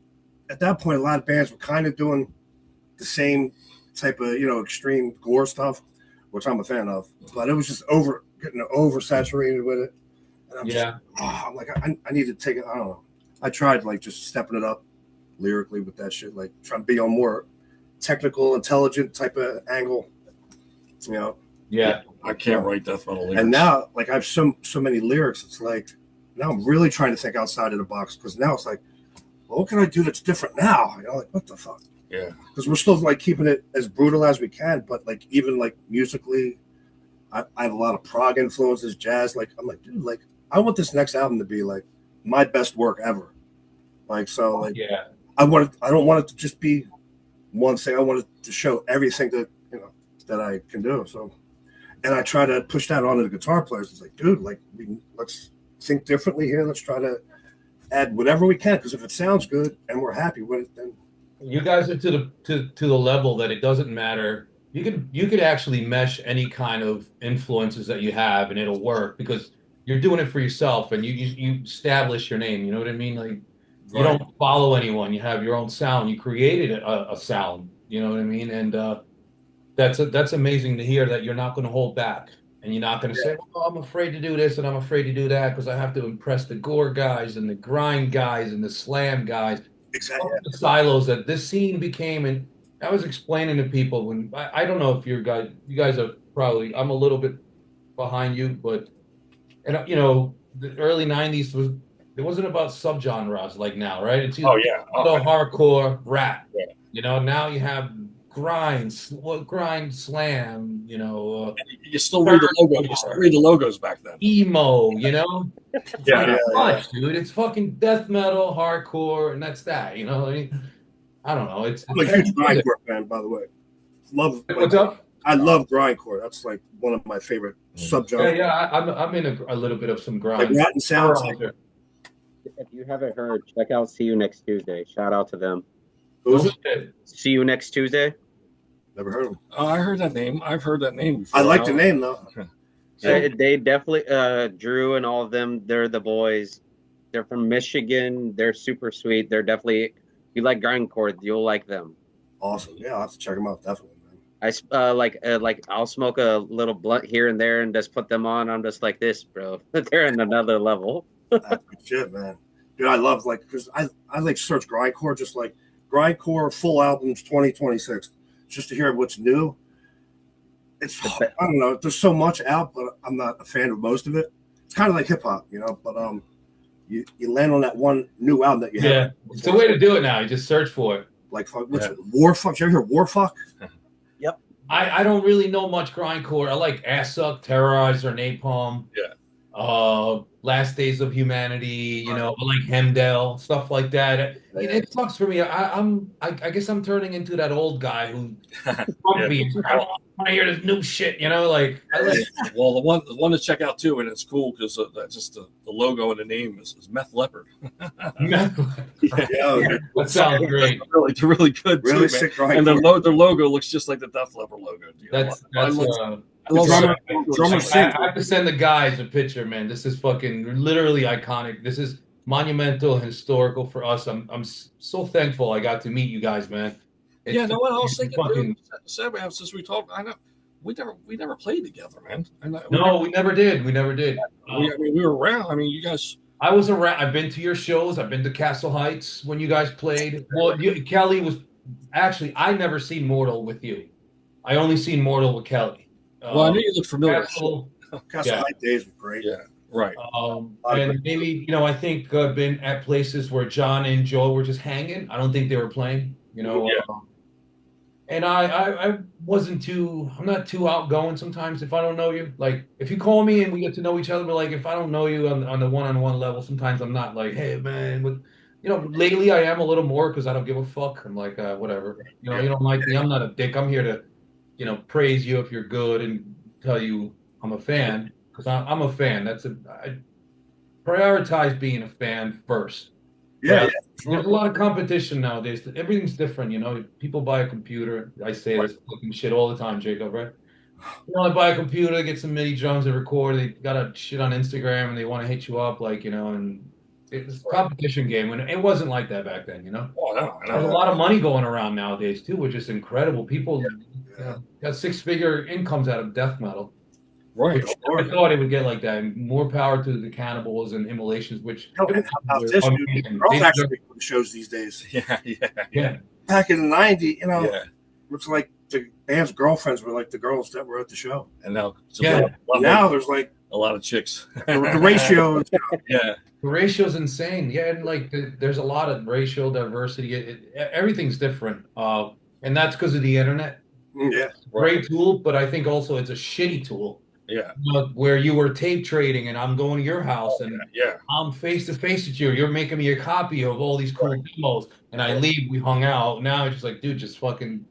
at that point a lot of bands were kind of doing the same type of extreme gore stuff, which I'm a fan of, but it was just getting oversaturated with it. And I'm like, I need to take it. I don't know. I tried like just stepping it up lyrically with that shit, like trying to be on more technical, intelligent type of angle. Yeah, I can't write death metal lyrics. And now, like I have so many lyrics. It's like now I'm really trying to think outside of the box because now it's like, well, what can I do that's different now? Like what the fuck? Yeah, because we're still like keeping it as brutal as we can, but like even like musically, I have a lot of prog influences, jazz. Like I'm like, dude, like I want this next album to be like my best work ever. Like so, like I don't want it to just be one thing. I want it to show everything that I can do. So, and I try to push that onto the guitar players. It's like, dude, like let's think differently here. Let's try to add whatever we can because if it sounds good and we're happy with it, then. You guys are to the level that it doesn't matter. You could actually mesh any kind of influences that you have, and it'll work because you're doing it for yourself, and you establish your name. You know what I mean? Like you don't follow anyone. You have your own sound. You created a sound. You know what I mean? And that's amazing to hear that you're not going to hold back, and you're not going to say, "Oh, I'm afraid to do this and I'm afraid to do that because I have to impress the gore guys and the grind guys and the slam guys." Exactly. The silos that this scene became, and I was explaining to people when I don't know if you guys are probably I'm a little bit behind you, but the early '90s it wasn't about subgenres like now, right? It's hardcore rap. Yeah. Now you have grind slam. You still read the logo. You still read the logos back then. Emo, Much, dude. It's fucking death metal, hardcore, and that's that. I don't know. I'm a huge grindcore fan, by the way. What's up? I love grindcore. That's like one of my favorite subgenres. Yeah. I'm in a little bit of some grind. Like Rotten Sounds. If you haven't heard, check out See You Next Tuesday. Shout out to them. Who's it? See You Next Tuesday. Never heard of them. I heard that name. I've heard that name before. I like the name though. Okay. They definitely Drew and all of them. They're the boys. They're from Michigan. They're super sweet. They're definitely. If you like grindcore, you'll like them. Awesome. Yeah, I'll have to check them out definitely. Man. I like I'll smoke a little blunt here and there and just put them on. I'm just like this, bro. They're in another level. That's good shit, man. Dude, I love because I like search grindcore, just like grindcore full albums 2026, just to hear what's new. It's I don't know. There's so much out, but I'm not a fan of most of it. It's kind of like hip hop, you know. But you land on that one new album that you have. Yeah, it's the way to do it now. You just search for it. Like what's it? Warfuck? You ever hear Warfuck? Yep. I don't really know much grindcore. I like Ass Suck, Terrorizer, Napalm. Yeah. Last Days of Humanity. You know, I like Hemdell, stuff like that. It sucks for me. I guess I'm turning into that old guy who grumpy. I don't want to hear this new shit. You know, like. Well, the one to check out too, and it's cool because that's just the logo and the name is Meth Leopard. Meth Leopard. Yeah, that sounds great. Really good. Really too, sick. And their logo looks just like the Def Leppard logo. That's I love drummer I have to send the guys a picture, man. This is fucking literally iconic. This is monumental, historical for us. I'm so thankful I got to meet you guys, man. What I was thinking, since we talked, I know we never played together, man. We never did. We we were around. I mean, you guys. I was around. I've been to your shows. I've been to Castle Heights when you guys played. Well, Kelly was actually. I never seen Mortal with you. I only seen Mortal with Kelly. Well, I knew you looked familiar. Castle Heights days were great. Yeah, right. And maybe I think I've been at places where John and Joel were just hanging. I don't think they were playing. And I wasn't too. I'm not too outgoing sometimes if I don't know you. Like if you call me and we get to know each other, but like if I don't know you on the one-on-one level, sometimes I'm not like, hey man, lately I am a little more because I don't give a fuck. I'm like whatever. You don't like me. I'm not a dick. I'm here to. Praise you if you're good and tell you I'm a fan because I'm a fan. I prioritize being a fan first. Yeah, There's a lot of competition nowadays. Everything's different. People buy a computer. I say this fucking shit all the time, Jacob. Right? They buy a computer, they get some MIDI drums, they record. They got a shit on Instagram and they want to hit you up, and it's a competition game. And it wasn't like that back then. Oh no, There's a lot of money going around nowadays too, which is incredible. People. Got 6-figure incomes out of death metal. Right. I thought it would get like that. And more power to the cannibals and immolations, which girls actually go to shows these days. Yeah. Back in the '90s, looks like the band's girlfriends were like the girls that were at the show. And now, now there's like a lot of chicks. The ratio. The ratio's insane. Yeah, and there's a lot of racial diversity. Everything's different. And that's because of the internet. Yeah, great tool, but I think also it's a shitty tool. Yeah, where you were tape trading, and I'm going to your house, and I'm face to face with you. You're making me a copy of all these cool demos, and I leave. We hung out. Now it's just like, dude, just fucking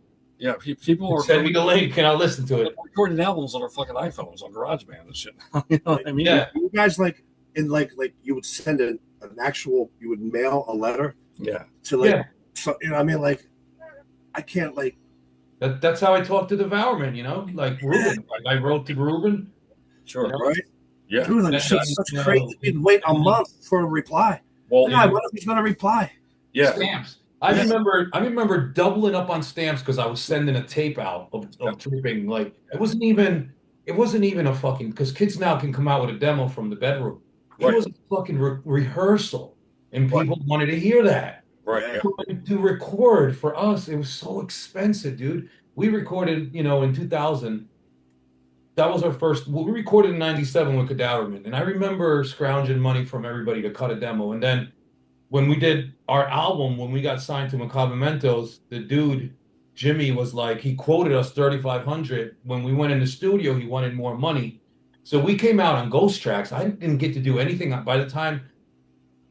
People are send me the link, and I'll listen to it. Recording albums on their fucking iPhones on GarageBand and shit. You know what I mean? Yeah, you guys like you would send an actual, you would mail a letter. Yeah. To so I mean, I can't That's how I talk to Devourment, like Ruben. I wrote to Ruben. Sure. Right? Yeah. Dude, that's such crazy. We'd wait a month for a reply. Well, what if he's going to reply? Yeah. Stamps. I remember doubling up on stamps because I was sending a tape out of tripping. Like it wasn't even a fucking, because kids now can come out with a demo from the bedroom. It was a fucking rehearsal, and people wanted to hear that. Right. To record for us, it was so expensive, dude. We recorded, in 2000. That was our first. Well, we recorded in '97 with Cadaverman, and I remember scrounging money from everybody to cut a demo. And then when we did our album, when we got signed to Macabre Mentos, the dude Jimmy was like, he quoted us $3,500. When we went in the studio, he wanted more money, so we came out on Ghost Tracks. I didn't get to do anything. By the time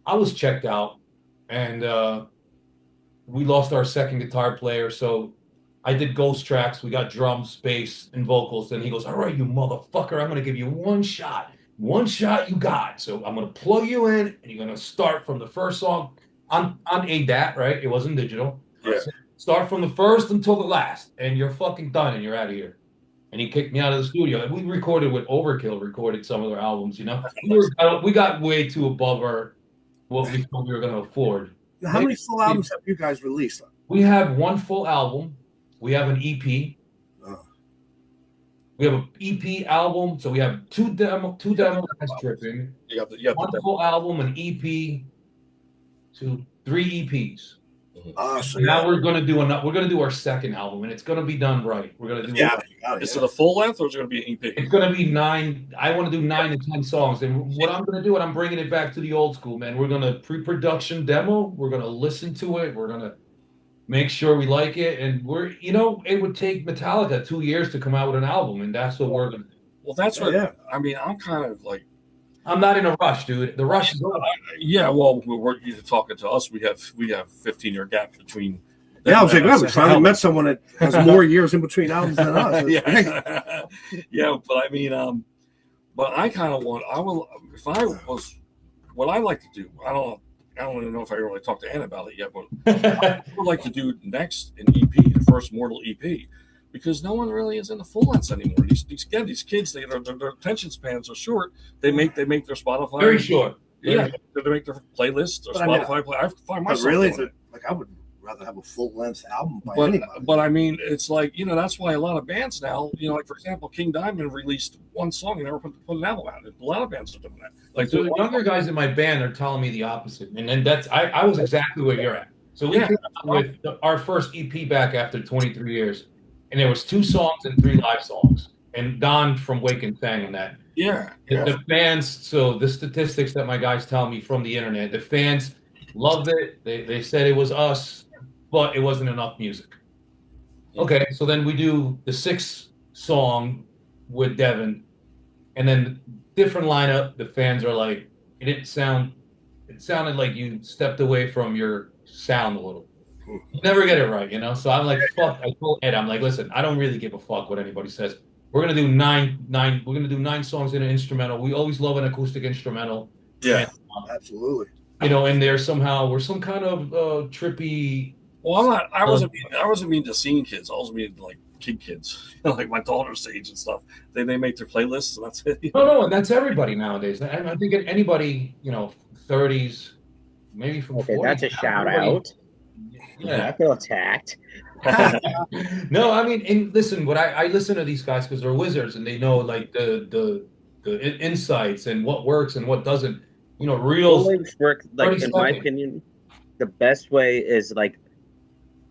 I was checked out. And we lost our second guitar player, so I did Ghost Tracks. We got drums, bass, and vocals. And he goes, all right, you motherfucker, I'm going to give you one shot you got. So I'm going to plug you in, and you're going to start from the first song on ADAT, right? It wasn't digital. Yeah. So start from the first until the last, and you're fucking done, and you're out of here. And he kicked me out of the studio. And we recorded with Overkill, recorded some of their albums, We got way too above what we thought we were going to afford. Now, how many full albums have you guys released? We have one full album. We have an EP. We have an EP album, so we have two demos. That's tripping. You have One the full album, an EP, to 3 EPs. So Now we're gonna do our second album, and it's gonna be done right. We're gonna do Is it a full length or is it going to be an EP? It's gonna be 9. I want to do 9 to 10 songs, and what I'm gonna do, and I'm bringing it back to the old school, man. We're gonna pre-production demo. We're gonna listen to it. We're gonna make sure we like it, and it would take Metallica 2 years to come out with an album, and that's what we're gonna do. Well, that's what I mean. I'm kind of like, I'm not in a rush, dude. The rush is over. Yeah, well, we're talking to us. We have 15-year gap between. Yeah, I was like, we finally met someone that has more years in between albums than us. Yeah, but I mean, but I kind of want. I will if I was. What I like to do. I don't even know if I really talked to Ann about it yet, but I would like to do next an EP, the first Mortal EP, because no one really is in the full lengths anymore. These kids, their attention spans are short. They make their Spotify very short. Yeah, they make their playlists or Spotify play. I find myself really, like I would rather have a full length album by anybody. But I mean, it's like that's why a lot of bands now, like for example, King Diamond released one song and never put an album out. A lot of bands are doing that. Like so the younger guys in my band are telling me the opposite, and then that's I was exactly where you're at. So we came out with our first EP back after 23 years, and there was 2 songs and 3 live songs. And Don from Waken sang on that. The fans. So the statistics that my guys tell me from the internet, the fans loved it. They said it was us, but it wasn't enough music. Okay, so then we do the 6th song with Devin, and then different lineup. The fans are like, it sounded like you stepped away from your sound a little. You never get it right, So I'm like, fuck. I told Ed, I'm like, listen, I don't really give a fuck what anybody says. We're gonna do 9. We're gonna do 9 songs in an instrumental. We always love an acoustic instrumental. Yeah, absolutely. And there's we're some kind of trippy. Well, I wasn't mean to scene kids. I was mean like kids, like my daughter's age and stuff. They make their playlists, and that's it. No, and that's everybody nowadays. And I think anybody, 30s, maybe from 40s. That's a shout out. Yeah, I feel attacked. No, I mean, and listen, I listen to these guys because they're wizards and they know like the insights and what works and what doesn't. Reels work. Like in my opinion, the best way is like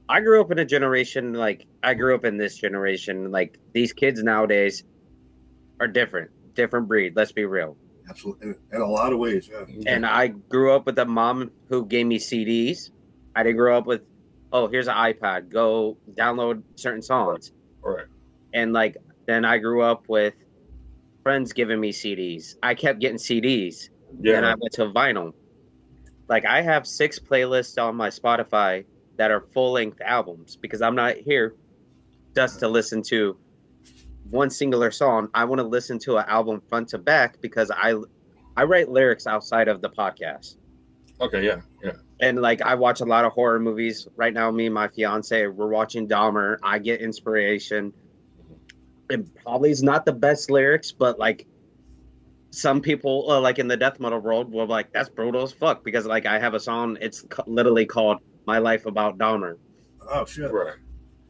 I grew up in a generation. Like I grew up in this generation. Like these kids nowadays are different breed. Let's be real. Absolutely, in a lot of ways. Yeah. And I grew up with a mom who gave me CDs. I didn't grow up with, here's an iPad, go download certain songs. Right. And like, then I grew up with friends giving me CDs. I kept getting CDs. Yeah. And I went to vinyl. Like I have 6 playlists on my Spotify that are full-length albums because I'm not here just to listen to one singular song. I want to listen to an album front to back because I write lyrics outside of the podcast. Okay, yeah. And like I watch a lot of horror movies right now. Me and my fiance, we're watching Dahmer. I get inspiration. It probably is not the best lyrics, but like some people, like in the death metal world, will like that's brutal as fuck because like I have a song. It's literally called "My Life About Dahmer." Oh shit! Right.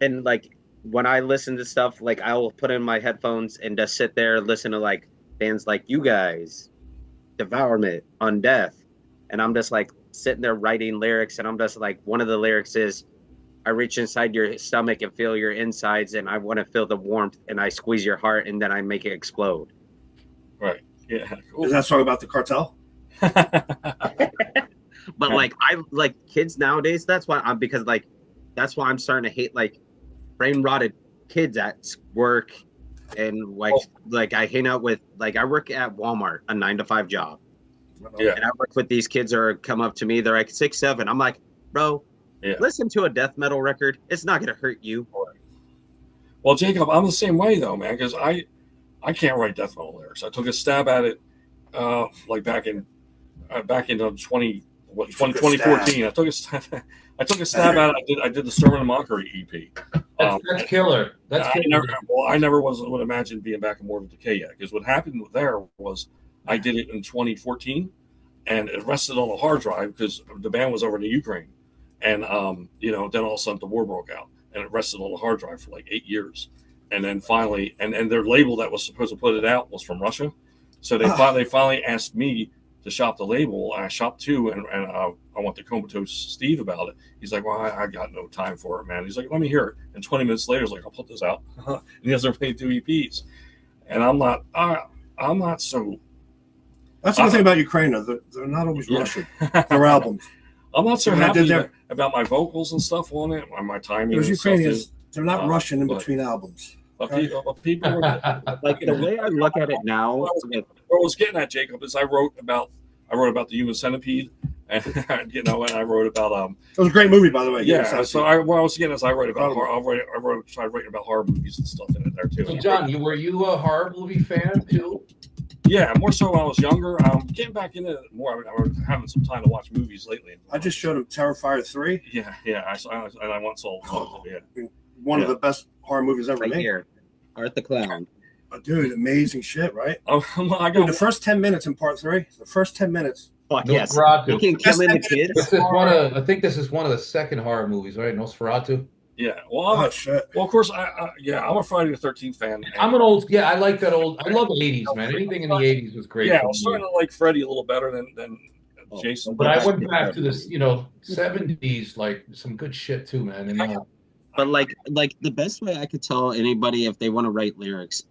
And like when I listen to stuff, like I will put in my headphones and just sit there and listen to like bands like you guys, Devourment, Undeath, and I'm just like sitting there writing lyrics, and I'm just like, one of the lyrics is, I reach inside your stomach and feel your insides, and I want to feel the warmth, and I squeeze your heart, and then I make it explode. Right. Yeah. Cool. Is that song about the cartel? But like I like kids nowadays. That's why I'm starting to hate like brain rotted kids at work, and like I hang out with like I work at Walmart, a 9-to-5 job. Yeah. And I work with these kids or come up to me. They're like 6, 7. I'm like, bro, listen to a death metal record. It's not going to hurt you. Well, Jacob, I'm the same way though, man, because I can't write death metal lyrics. I took a stab at it, like back in 2014. I took a stab at it. I did the Sermon of Mockery EP. That's killer. I never would imagine being back in Mortal Decay yet, because what happened there was I did it in 2014, and it rested on a hard drive because the band was over in the Ukraine, and then all of a sudden the war broke out, and it rested on a hard drive for like 8 years, and then finally, and their label that was supposed to put it out was from Russia, so they finally asked me to shop the label. I shopped too, and I went to Comatose Steve about it. He's like, "Well, I got no time for it, man." He's like, "Let me hear it." And 20 minutes later, he's like, "I'll put this out." And he hasn't made 2 EPs, and I'm not so. That's the thing about Ukraine, though. They're not always Russian. Their albums. I'm not so happy about my vocals and stuff on it, or my timing. Those Ukrainians, they're not Russian in between albums. People were, like the way I look at it now. What I was getting at, Jacob, is I wrote about the Human Centipede, and and I wrote about It was a great movie, by the way. Yeah, so what I was getting is I wrote about tried writing about horror movies and stuff in it there too. So John, were you a horror movie fan too? Yeah, more so when I was younger. Getting back into it more. I was having some time to watch movies lately. I just showed him Terrifier 3. Yeah. I once saw one of the best horror movies ever made. Here, Art the Clown. Oh, dude, amazing shit, right? Dude, the first 10 minutes in part 3. The first 10 minutes. Fuck yes. Nosferatu. Killing the kids. This is I think this is one of the second horror movies, right? Nosferatu. Yeah. Well, shit. Well, of course, I'm a Friday the 13th fan. I'm an old. Yeah, I like that old. I love the 80s, man. Anything in the 80s was great. Yeah, I was starting to like Freddy a little better than Jason. But I went back to this, 70s, like some good shit too, man. And, but like the best way I could tell anybody if they want to write lyrics,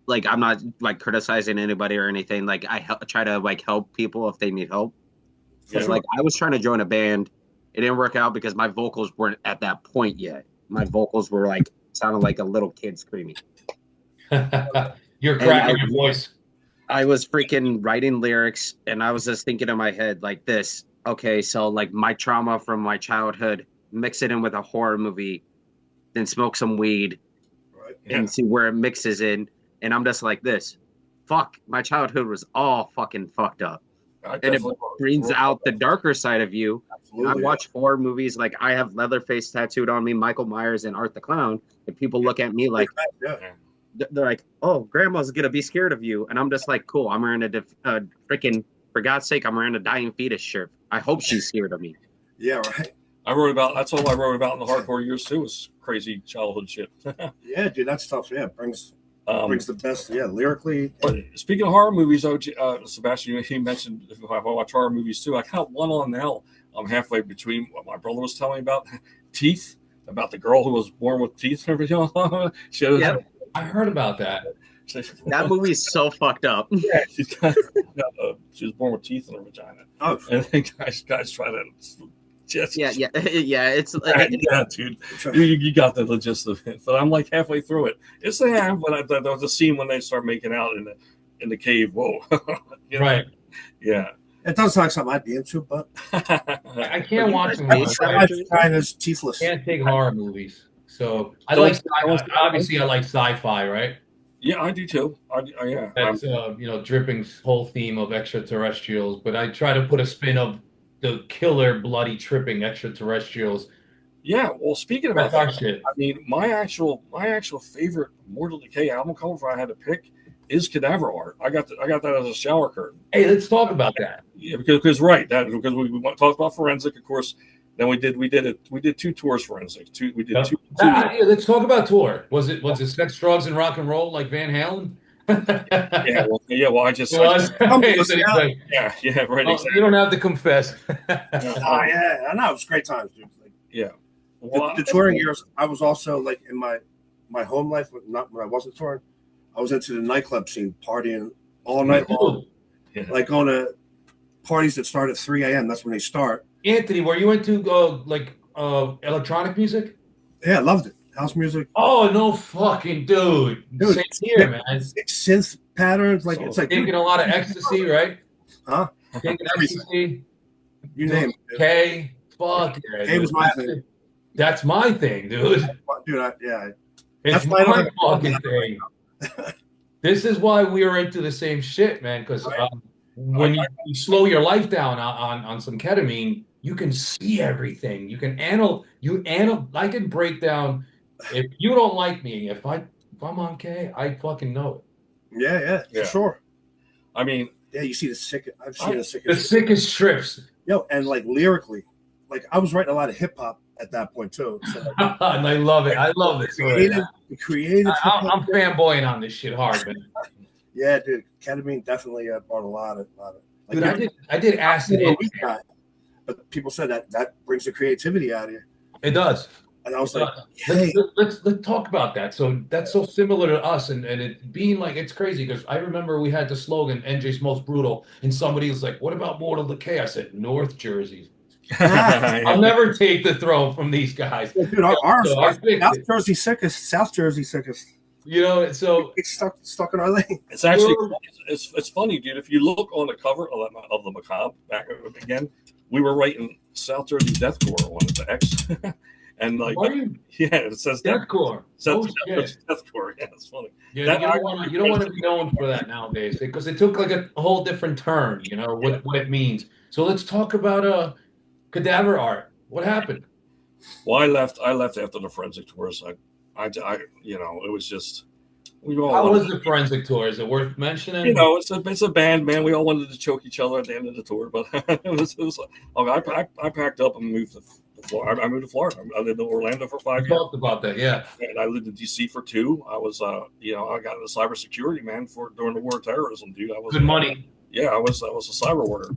like I'm not like criticizing anybody or anything. Like I try to like help people if they need help. Because like I was trying to join a band, it didn't work out because my vocals weren't at that point yet. My vocals were like sounded like a little kid screaming. You're cracking your voice. I was freaking writing lyrics, and I was just thinking in my head like this. Okay, so like my trauma from my childhood, mix it in with a horror movie, then smoke some weed, and see where it mixes in. And I'm just like this. Fuck, my childhood was all fucking fucked up. And it brings out the darker side of you. I watch horror movies, like I have Leatherface tattooed on me, Michael Myers and Art the Clown, and people look at me like they're like, "Oh, grandma's gonna be scared of you," and I'm just like, "Cool, I'm wearing a freaking, for God's sake, I'm wearing a dying fetus shirt. I hope she's scared of me." Yeah, right. That's all I wrote about in the hardcore years too, was crazy childhood shit. Yeah, dude, that stuff, brings the best, lyrically. But speaking of horror movies, Sebastian, you mentioned if I watch horror movies too. I got one on now. I'm halfway between what my brother was telling me about Teeth, about the girl who was born with teeth and everything. I heard about that. That movie's so fucked up. Yeah, she was born with teeth in her vagina. Oh, and then guys try to. Yeah. It's yeah, dude. You got the gist of it, but I'm like halfway through it. It's but there was a scene when they start making out in the cave. Whoa, right? Yeah, it does sound like something I'd be into, but I can't watch them. Kind of teethless. Can't take horror movies, so I like. Obviously, I like sci-fi, right? Yeah, I do too. Yeah, that's Dripping's whole theme of extraterrestrials, but I try to put a spin of the killer, bloody, tripping extraterrestrials. Yeah, well, speaking about that, shit. I mean, my actual favorite Mortal Decay album cover, if I had to pick, is Cadaver Art. I got that as a shower curtain. Hey, let's talk about that. Yeah, because we talked about Forensic, of course. Then we did 2 tours Forensic. Let's talk about tour. Was it sex, drugs, and rock and roll like Van Halen? Well, I just right. Exactly. You don't have to confess. I know, it was great times, dude. The touring years, I was also like in my home life, not when I wasn't touring. I was into the nightclub scene, partying all night long, like going to parties that start at 3 a.m. That's when they start. Anthony, were you into electronic music? Yeah, I loved it. House music. Oh, no fucking dude. Same here, man. Synth patterns, like it's like taking a lot of ecstasy, right? Huh? Taking ecstasy. You name it. K. Fuck. K was my thing. That's my thing, dude. Dude, it's my fucking thing. This is why we are into the same shit, man. Because when you slow your life down on some ketamine, you can see everything. You can I can break down. If you don't like me, if I'm on K, I fucking know it. Yeah, for sure. I mean, you see the sickest. I've seen the sickest trips. And like lyrically, like I was writing a lot of hip hop at that point too. So, And I love it. I love this. Creative. I'm fanboying on this shit hard, man. Yeah, dude. Ketamine definitely brought a lot of. Like, Dude, I did acid. But people said that brings the creativity out of you. It does. And I was like, hey. let's talk about that. So that's so similar to us, and it being like, it's crazy because I remember we had the slogan "NJ's Most Brutal," and somebody was like, "What about Mortal Decay?" I said, "North Jersey." I'll never take the throne from these guys. Yeah, dude, our South Jersey sickest. You know, so it's stuck in our lane. It's actually it's funny, dude. If you look on the cover of the Macabre back again, we were writing South Jersey Deathcore on the X. And like, it says Deathcore. Deathcore. Yeah, it's funny. Yeah, you don't want to be known for that nowadays because it took like a whole different turn. You know what it means. So let's talk about cadaver art. What happened? Well, I left after the forensic tours. I you know, it was just How was the forensic tour? Is it worth mentioning? You know, it's a band, man. We all wanted to choke each other at the end of the tour, but it was I packed up and moved to Florida. I moved to Florida. I lived in Orlando for 5 years. We talked about that, yeah. And I lived in DC for 2. I was, you know, I got into cybersecurity, man, during the war of terrorism, dude. I was good money. Yeah, I was a cyber worker,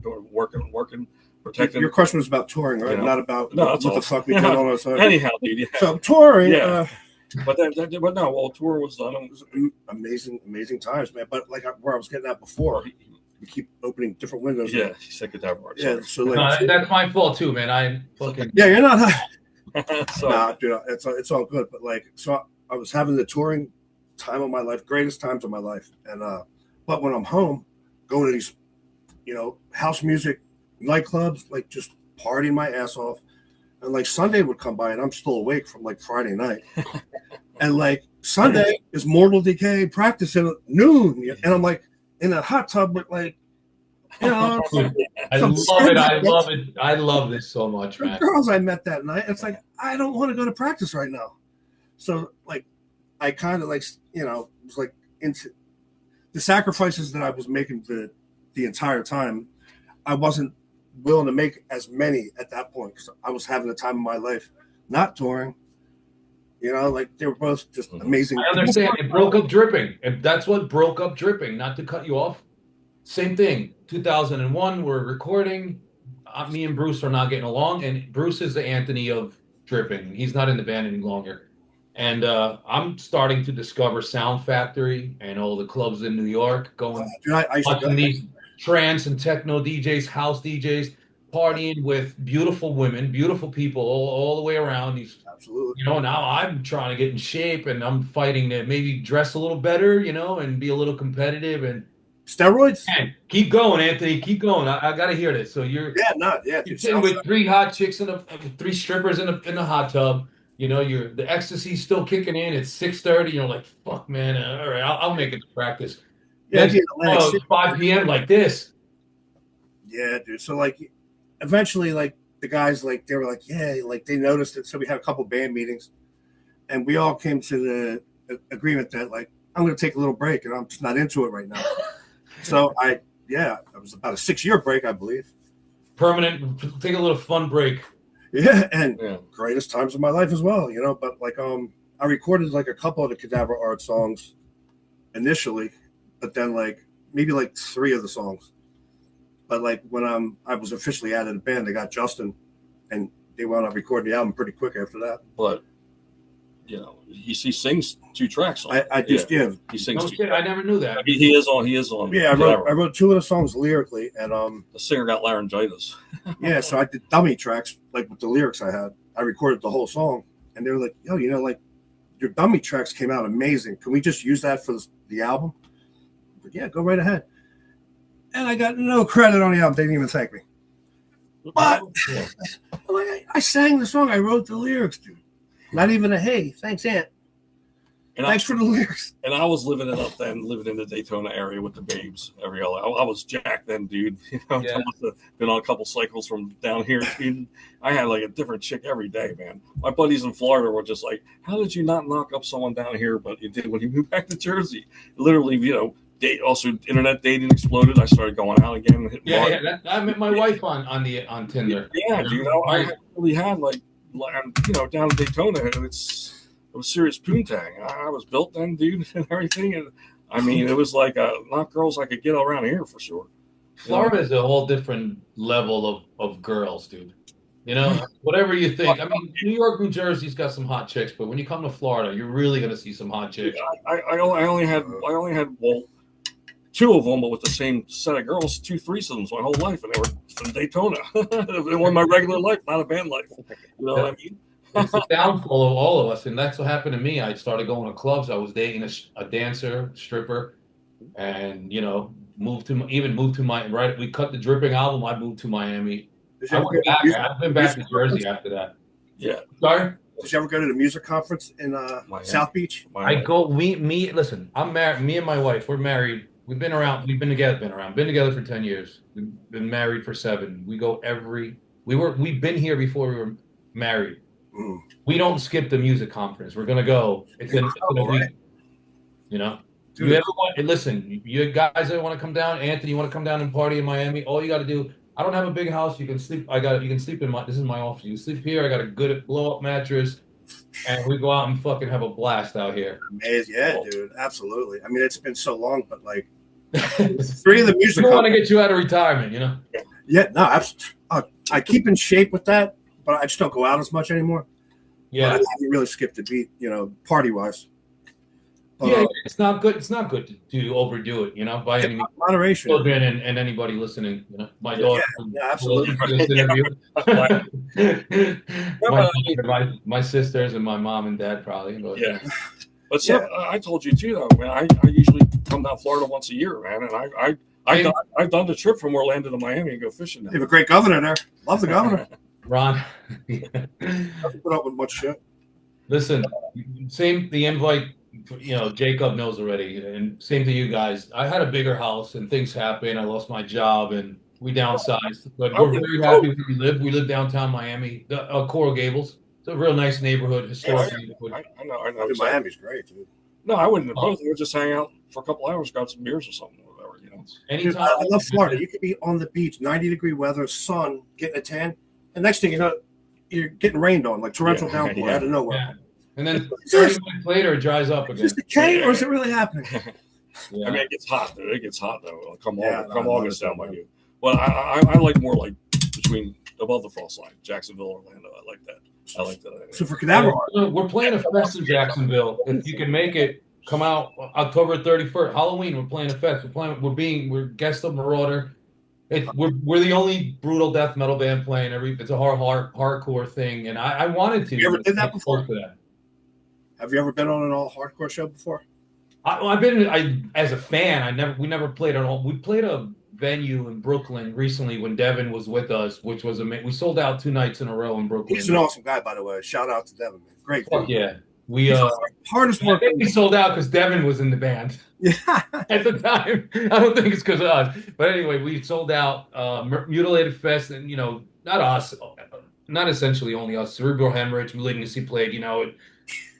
working, protecting. Your question was about touring, right? You know, not about what the fuck we did on our side. Anyhow, dude. Yeah. So touring, but no, well, tour was done. It was amazing times, man. But like where I was getting at before. We keep opening different windows. Yeah, he said cadaver art. Yeah, so like, that's my fault too, man. I fucking you're not. Nah, dude, it's all good. But like, so I was having the touring time of my life, greatest times of my life, and but when I'm home, going to these, you know, house music nightclubs, like just partying my ass off, and like Sunday would come by and I'm still awake from like Friday night, and like Sunday is Mortal Decay practicing at noon, and I'm like. In a hot tub with like, you know, I love it. I love this so much, man. The girls I met that night, it's like I don't want to go to practice right now. So like, I kind of like, you know, was like into the sacrifices that I was making the entire time. I wasn't willing to make as many at that point because I was having the time of my life, not touring. You know, like they were both just amazing. I understand. It broke up dripping. And that's what broke up dripping. Not to cut you off. Same thing. 2001, we're recording. Me and Bruce are not getting along. And Bruce is the Anthony of dripping. He's not in the band any longer. And I'm starting to discover Sound Factory and all the clubs in New York. Going watching these trance and techno DJs, house DJs. Partying with beautiful women, beautiful people all the way around. Absolutely. You know, now I'm trying to get in shape and I'm fighting to maybe dress a little better, you know, and be a little competitive and steroids. Man, keep going, Anthony. Keep going. I got to hear this. So you're sitting with 3 hot chicks and 3 strippers in the hot tub. You know, the ecstasy's still kicking in. It's 6:30. You're like, fuck, man. All right, I'll make it to practice. Yeah, it's 5 p.m. like this. Yeah, dude. So like. Eventually, like the guys, like they were like, yeah, like they noticed it. So we had a couple band meetings, and we all came to the agreement that like I'm going to take a little break, and I'm just not into it right now. So it was about a 6-year break, I believe. Permanent, take a little fun break. Yeah, and greatest times of my life as well, you know. But like, I recorded like a couple of the Cadaver Art songs initially, but then like maybe like 3 of the songs. But like when I was officially out of the band, they got Justin, and they wound up recording the album pretty quick after that. But you know, he sings 2 tracks. He sings. No shit, I never knew that. He is on. Yeah, I wrote 2 of the songs lyrically, and the singer got laryngitis. Yeah, so I did dummy tracks like with the lyrics I had. I recorded the whole song, and they were like, "Yo, you know, like your dummy tracks came out amazing. Can we just use that for the album?" But yeah, go right ahead. And I got no credit on the album. They didn't even thank me. But I sang the song. I wrote the lyrics, dude. Not even a hey, thanks, Aunt. And thanks for the lyrics. And I was living it up then, living in the Daytona area with the babes every other. I was jacked then, dude. You know, I must have been on a couple cycles from down here. I had like a different chick every day, man. My buddies in Florida were just like, "How did you not knock up someone down here?" But you did when you moved back to Jersey. Literally, you know. Also, internet dating exploded. I started going out again. I met my wife on Tinder. Yeah, dude. I really had like and down in Daytona, it was serious poontang. I was built then, dude, and everything. And I mean, it was like not girls I could get around here for sure. Florida is a whole different level of girls, dude. Whatever you think. I mean, New York, New Jersey's got some hot chicks, but when you come to Florida, you're really gonna see some hot chicks. I only had two of them, but with the same set of girls, 2 threesomes my whole life, and they were from Daytona. They were my regular life, not a band life. You know what I mean? It's the downfall of all of us, and that's what happened to me. I started going to clubs. I was dating a dancer, stripper, and moved to my right. We cut the Dripping album. I moved to Miami. I've been back to Jersey after that. Yeah. Sorry? Did you ever go to the music conference in South Beach? I go. Listen. I'm married. Me and my wife. We're married. We've been around. We've been together. Been together for 10 years. We've been married for 7. We go We've been here before we were married. Mm. We don't skip the music conference. We're gonna go. It's in a week. Dude. You ever want? Listen, you guys that want to come down, Anthony, you want to come down and party in Miami? All you got to do. I don't have a big house. You can sleep. You can sleep in my. This is my office. You can sleep here. I got a good blow up mattress, and we go out and fucking have a blast out here. Amazing. Yeah, dude. Absolutely. I mean, it's been so long, but like 3 of the music. We don't want to get you out of retirement, Yeah, no, I keep in shape with that, but I just don't go out as much anymore. Yeah, I haven't really skipped a beat, party wise. Yeah, it's not good. It's not good to overdo it, by any means. Moderation. Children and anybody listening, my daughter. Yeah, absolutely. My sisters and my mom and dad probably. But. Yeah. But I told you too, though, man. I usually come down Florida once a year, man, and I've done the trip from Orlando to Miami and go fishing. Now. You have a great governor there. Love the governor. Ron. Doesn't put up with much shit. Listen, the invite. Jacob knows already, and same to you guys. I had a bigger house, and things happened. I lost my job, and we downsized. But we're very happy where we live. We live downtown Miami, Coral Gables. It's a real nice neighborhood, historic neighborhood. I know. Dude, Miami's great, dude. No, I wouldn't oppose it. We'll just hang out for a couple hours, grab some beers or something, or whatever. Dude, I love Florida. You could be on the beach, 90-degree weather, sun, getting a tan, and next thing you know, you're getting rained on, like torrential downpour out of nowhere. Yeah. And then 30 minutes later, it dries up again. Is this a cane, or is it really happening? Yeah. I mean, it gets hot, though. It gets hot, though. Come August down by you. Well, I like more like between above the frost line, Jacksonville, Orlando. I like that. So for Cadaver, we're playing a fest in Jacksonville. If you can make it, come out October 31st, Halloween. We're playing a fest. We're guest of Marauder. We're the only brutal death metal band playing. It's a hardcore thing, and I wanted to. You ever did that before? For that. Have you ever been on an all hardcore show before? I've been. As a fan, we never played on all. We played a venue in Brooklyn recently when Devin was with us, which was amazing. We sold out 2 nights in a row in Brooklyn. He's an awesome guy, by the way. Shout out to Devin. Great. Fuck yeah. We hardest work. I think we sold out because Devin was in the band. Yeah. At the time. I don't think it's because of us. But anyway, we sold out Mutilated Fest, and not us, not essentially only us. Cerebral Hemorrhage, Malignancy played.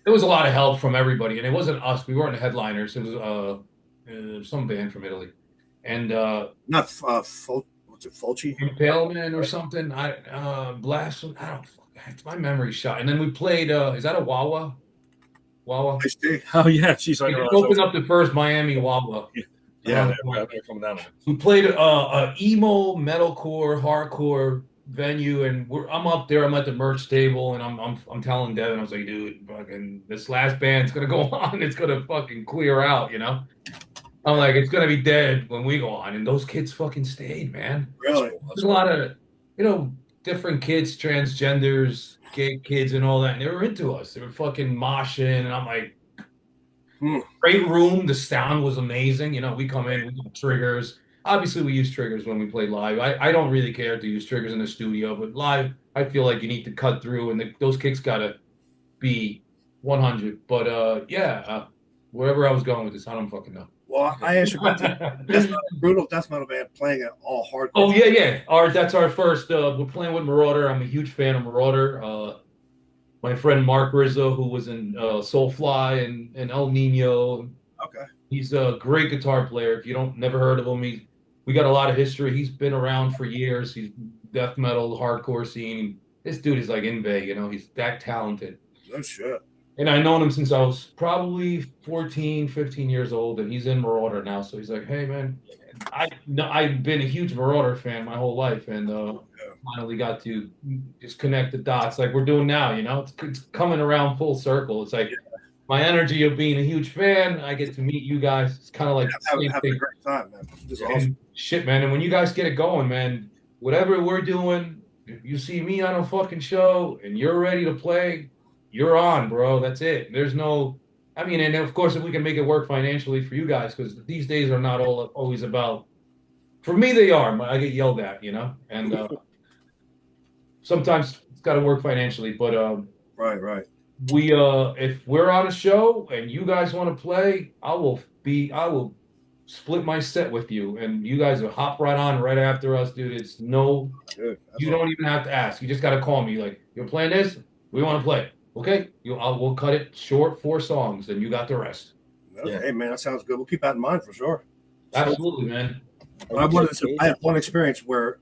There was a lot of help from everybody, and it wasn't us. We weren't the headliners. It was some band from Italy, and not what's it, Fulci? Impalement or something. Blasphemy. I don't. My memory's shot. And then we played. Is that a Wawa? Wawa. Oh yeah, she's like. We opened up the first Miami Wawa. Yeah, they're coming down there. We played a emo, metalcore, hardcore venue, and I'm up there. I'm at the merch table, and I'm telling Devin, I was like, dude, fucking this last band's gonna go on. It's gonna fucking clear out, I'm like, it's gonna be dead when we go on, and those kids fucking stayed, man. Really? There's a lot of different kids, transgenders, gay kids, and all that, and they were into us. They were fucking moshing, and I'm like, great room. The sound was amazing. We come in, we got triggers. Obviously, we use triggers when we play live. I don't really care to use triggers in the studio, but live, I feel like you need to cut through, and those kicks gotta be 100. But wherever I was going with this, I don't fucking know. Well, I asked you about this brutal death metal band playing at all hardcore. Oh yeah. That's our first. We're playing with Marauder. I'm a huge fan of Marauder. My friend Mark Rizzo, who was in Soulfly and El Nino. Okay. He's a great guitar player. If you never heard of him, we got a lot of history. He's been around for years. He's death metal, hardcore scene. This dude is like in Bay, you know, he's that talented. No shit. And I've known him since I was probably 14, 15 years old, and he's in Marauder now. So he's like, hey, man, I've been a huge Marauder fan my whole life, and finally got to just connect the dots like we're doing now, you know? It's coming around full circle. It's like my energy of being a huge fan, I get to meet you guys. It's kind of like having a great time, man. This is awesome. Shit, man. And when you guys get it going, man, whatever we're doing, if you see me on a fucking show and you're ready to play, you're on, bro. That's it. There's no, I mean, and of course, if we can make it work financially for you guys, because these days are not always about, for me, they are. I get yelled at, you know, and sometimes it's got to work financially. But right. We, if we're on a show and you guys want to play, I will split my set with you, and you guys will hop right on right after us, dude. It's no, you don't even have to ask. You just got to call me. Like, you're playing this, we want to play. Okay, we'll cut it short, 4 songs, and you got the rest. Okay, hey man, that sounds good. We'll keep that in mind for sure. Absolutely, man. I had one experience where,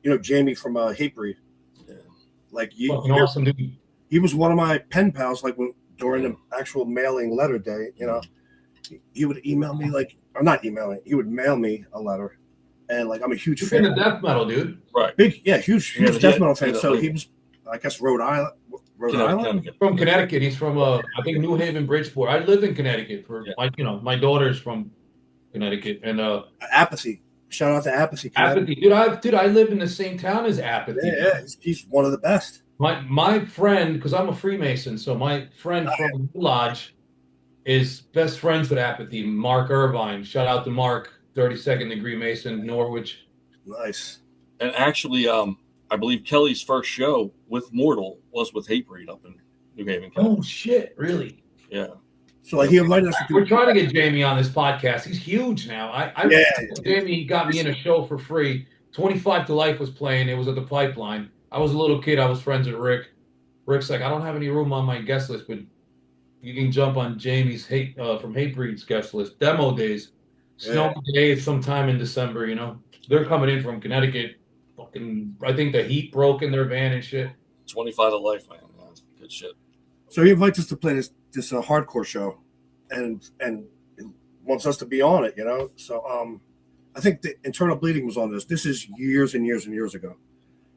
you know, Jamie from Hatebreed, like awesome dude. He was one of my pen pals. Like during the actual mailing letter day, you know, he would email me or not emailing. He would mail me a letter, and like I'm a huge fan of death metal, dude. Right? Huge death metal fan. So he was, I guess, Rhode Island. From Connecticut. He's from I think New Haven, Bridgeport. I lived in Connecticut for my daughter's from Connecticut, and Apathy. Shout out to Apathy. Apathy, dude. I live in the same town as Apathy. Yeah. He's one of the best. My friend, because I'm a Freemason, so my friend from Lodge is best friends with Apathy. Mark Irvine. Shout out to Mark, 32nd degree Mason, Norwich. Nice. And actually, I believe Kelly's first show with Mortal was with Hatebreed up in New Haven. Oh shit! Really? Yeah. So like he invited us. We're trying to get Jamie on this podcast. He's huge now. Jamie got me in a show for free. 25 to Life was playing. It was at the Pipeline. I was a little kid. I was friends with Rick. Rick's like, I don't have any room on my guest list, but you can jump on Jamie's from Hatebreed's guest list. Demo days, snow days, sometime in December. You know, they're coming in from Connecticut. Fucking, I think the heat broke in their van and shit. 25 to Life, man. That's good shit. So he invites us to play this hardcore show, and wants us to be on it, you know. So I think the Internal Bleeding was on this. This is years and years and years ago.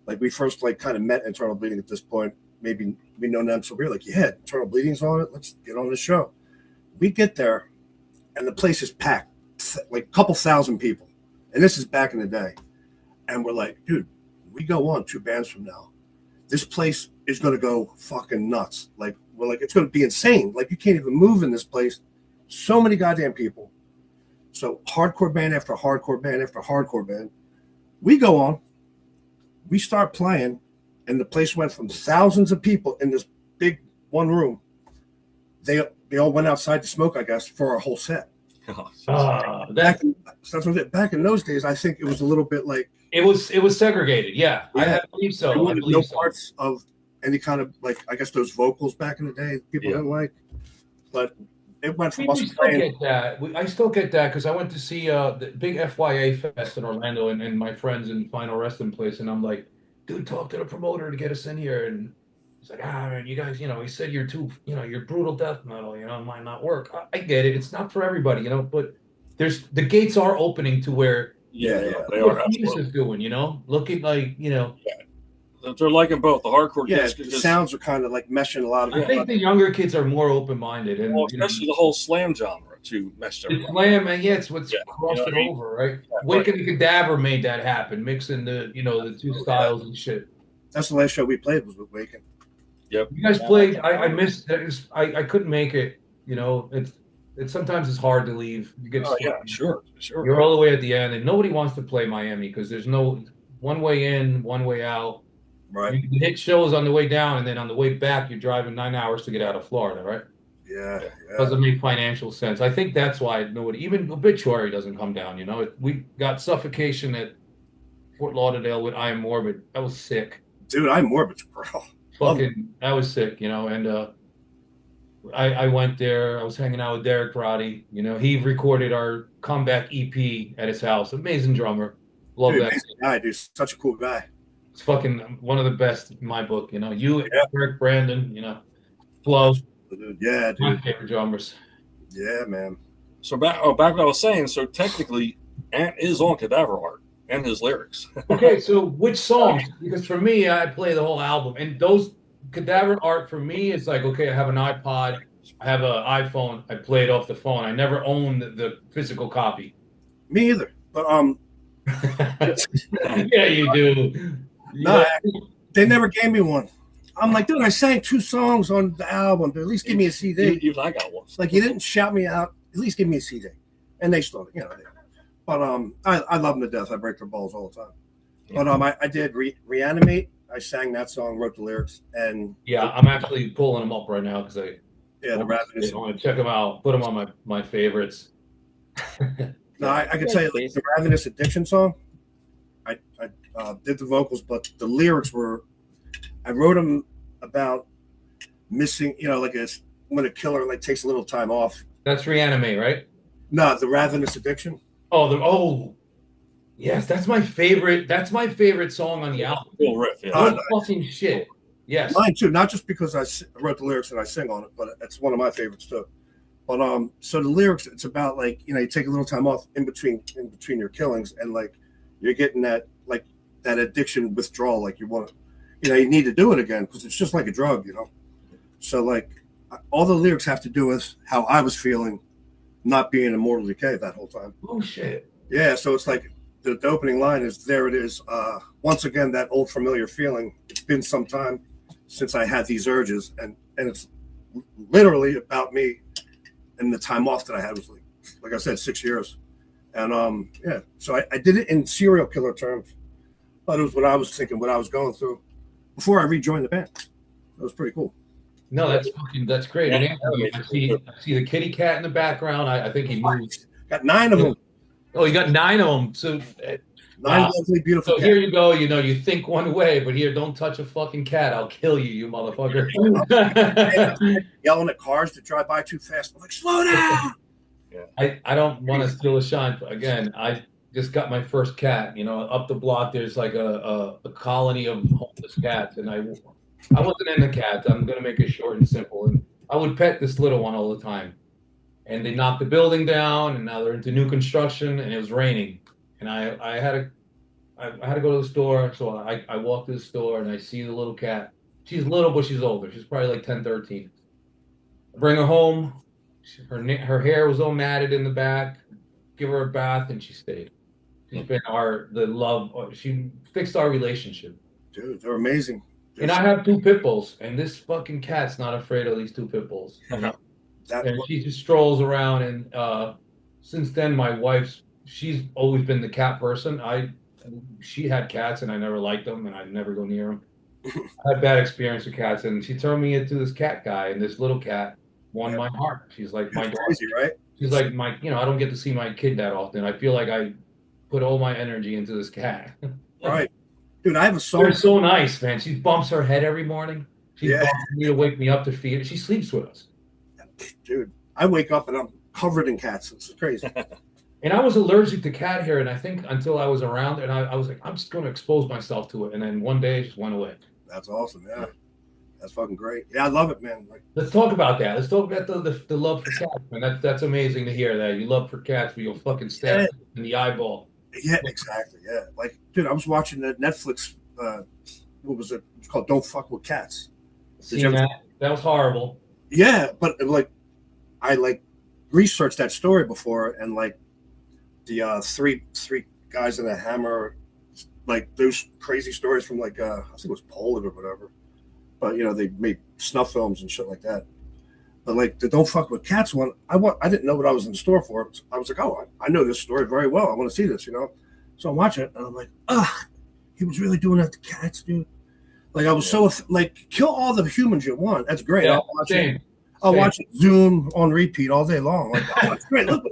Like we first kind of met Internal Bleeding at this point. Maybe we know them, so we were like, yeah, Internal Bleeding's on it. Let's get on the show. We get there, and the place is packed, like a couple thousand people. And this is back in the day. And we're like, dude, we go on 2 bands from now. This place is going to go fucking nuts. Like, we're like, it's going to be insane. Like, you can't even move in this place. So many goddamn people. So hardcore band after hardcore band after hardcore band. We go on. We start playing, and the place went from thousands of people in this big one room. They all went outside to smoke, I guess, for our whole set. Back in those days, I think it was a little bit like it was segregated. Yeah. I believe so. No parts of any kind of I guess those vocals back in the day people didn't like, but it went from us. I still get that because I went to see the big FYA fest in Orlando and my friends in Final Resting Place, and I'm like, dude, talk to the promoter to get us in here, and he's like, man, you guys, he said you're too, you're brutal death metal, it might not work. I get it. It's not for everybody, but the gates are opening to where they are. What is doing, looking like, they're liking both the hardcore. Yeah, the sounds are kind of like meshing a lot of. I think the younger kids are more open-minded, and especially the whole slam genre too meshed everything. Slam, and it's what's crossed it over, right? Wake and the Cadaver made that happen, mixing the the 2 styles and shit. That's the last show we played was with Waken. Yep. You guys played. I missed. I couldn't make it. It's sometimes it's hard to leave. You get sure. You're all the way at the end, and nobody wants to play Miami because there's no one way in, one way out. Right. You hit shows on the way down, and then on the way back, you're driving 9 hours to get out of Florida, right? Yeah. Doesn't make financial sense. I think that's why nobody, even Obituary, doesn't come down. We got Suffocation at Fort Lauderdale with I Am Morbid. That was sick. Dude, I Am Morbid's bro. Fucking, that was sick, and I went there. I was hanging out with Derek Roddy. He recorded our comeback EP at his house. Amazing drummer. Love that guy, dude. Such a cool guy. It's fucking one of the best in my book. You know, you, Yeah. Eric, Brandon, you know, Flo, Yeah, my dude. favorite drummers. Yeah, man. So back what I was saying. So technically, Ant is on Cadaver Art and his lyrics. Okay, so which songs? Because for me, I play the whole album, and those Cadaver Art for me is like, okay, I have an iPod, I have an iPhone, I play it off the phone. I never owned the physical copy. Me either. But Yeah, you do. no, Yeah. they never gave me one. I'm like, dude, I sang 2 songs on the album, but at least give me a CD. Even I got one. Like, you didn't shout me out. At least give me a CD. And they still, you know. But I love them to death. I break their balls all the time. But I did reanimate. I sang that song, wrote the lyrics, and Yeah, I'm actually pulling them up right now because I the Ravenous. I want to check them out, put them on my favorites. No, I can tell you, like, the Ravenous Addiction song. I did the vocals, but the lyrics were. I wrote them about missing, you know, like when a killer like takes a little time off. That's Reanimate, right? No, the Ravenous Addiction. Oh, yes, that's my favorite. That's my favorite song on the album. Cool riff, yeah. What fucking shit. Yes. Mine too. Not just because I wrote the lyrics and I sing on it, but it's one of my favorites too. But so the lyrics, it's about like, you know, you take a little time off in between your killings, and like you're getting that like that addiction withdrawal, like you want to, you know, you need to do it again because it's just like a drug, you know. So like all the lyrics have to do with how I was feeling, not being in mortal decay that whole time. Oh shit. Yeah, so it's like the opening line is, there it is, once again that old familiar feeling. It's been some time since I had these urges, and it's literally about me. And the time off that I had was like I said, 6 years. And yeah, so I did it in serial killer terms, but it was what I was thinking, what I was going through before I rejoined the band. That was pretty cool. No, that's great. Yeah, And Anthony, I see the kitty cat in the background. I think he moved. Got 9 of them. Oh, you got 9 of them. So 9 lovely, beautiful So cats. here you go. You know, you think one way, but here, don't touch a fucking cat. I'll kill you, you motherfucker. Yelling at cars that drive by too fast. I'm like, slow down. I don't want to steal a shine. Again, I just got my first cat. You know, up the block, there's like a colony of homeless cats, and I wasn't into cats. I'm gonna make it short and simple. And I would pet this little one all the time. And they knocked the building down, and now they're into new construction, and it was raining. And I had to go to the store, so I walked to the store, and I see the little cat. She's little, but she's older. She's probably like 10, 13. I bring her home. Her hair was all matted in the back. Give her a bath, and she stayed. She's been the love. She fixed our relationship. Dude, they're amazing. And I have 2 pit bulls, and this fucking cat's not afraid of these 2 pit bulls. And she just strolls around, and since then, my she's always been the cat person. She had cats, and I never liked them, and I'd never go near them. I had bad experience with cats, and she turned me into this cat guy, and this little cat won my heart. She's like my dog. Crazy, right? She's like my, you know, I don't get to see my kid that often. I feel like I put all my energy into this cat. Right. Dude, I have a song. They're so nice, man. She bumps her head every morning. She bumps me to wake me up to feed her. She sleeps with us. Dude, I wake up and I'm covered in cats. It's crazy. And I was allergic to cat hair, and I think until I was around it, and I was like, I'm just going to expose myself to it. And then one day it just went away. That's awesome. Yeah. That's fucking great. Yeah, I love it, man. Like, let's talk about that. Let's talk about the love for cats, man. That's amazing to hear that. You love for cats, but you'll fucking stab in the eyeball. Yeah, exactly. Yeah. Like, dude, I was watching that Netflix, what was it? It's called Don't Fuck with Cats. That was horrible. Yeah, but like, I like researched that story before, and like the three guys in a hammer, like those crazy stories from like I think it was Poland or whatever. But you know, they made snuff films and shit like that. But like the Don't Fuck with Cats one, I didn't know what I was in store for. I was like, oh, I know this story very well. I want to see this, you know. So I'm watching it, and I'm like, he was really doing that to cats, dude. Like I was so like, kill all the humans you want. That's great. Yeah, I'll watch it Zoom on repeat all day long. Like, oh, that's great. Look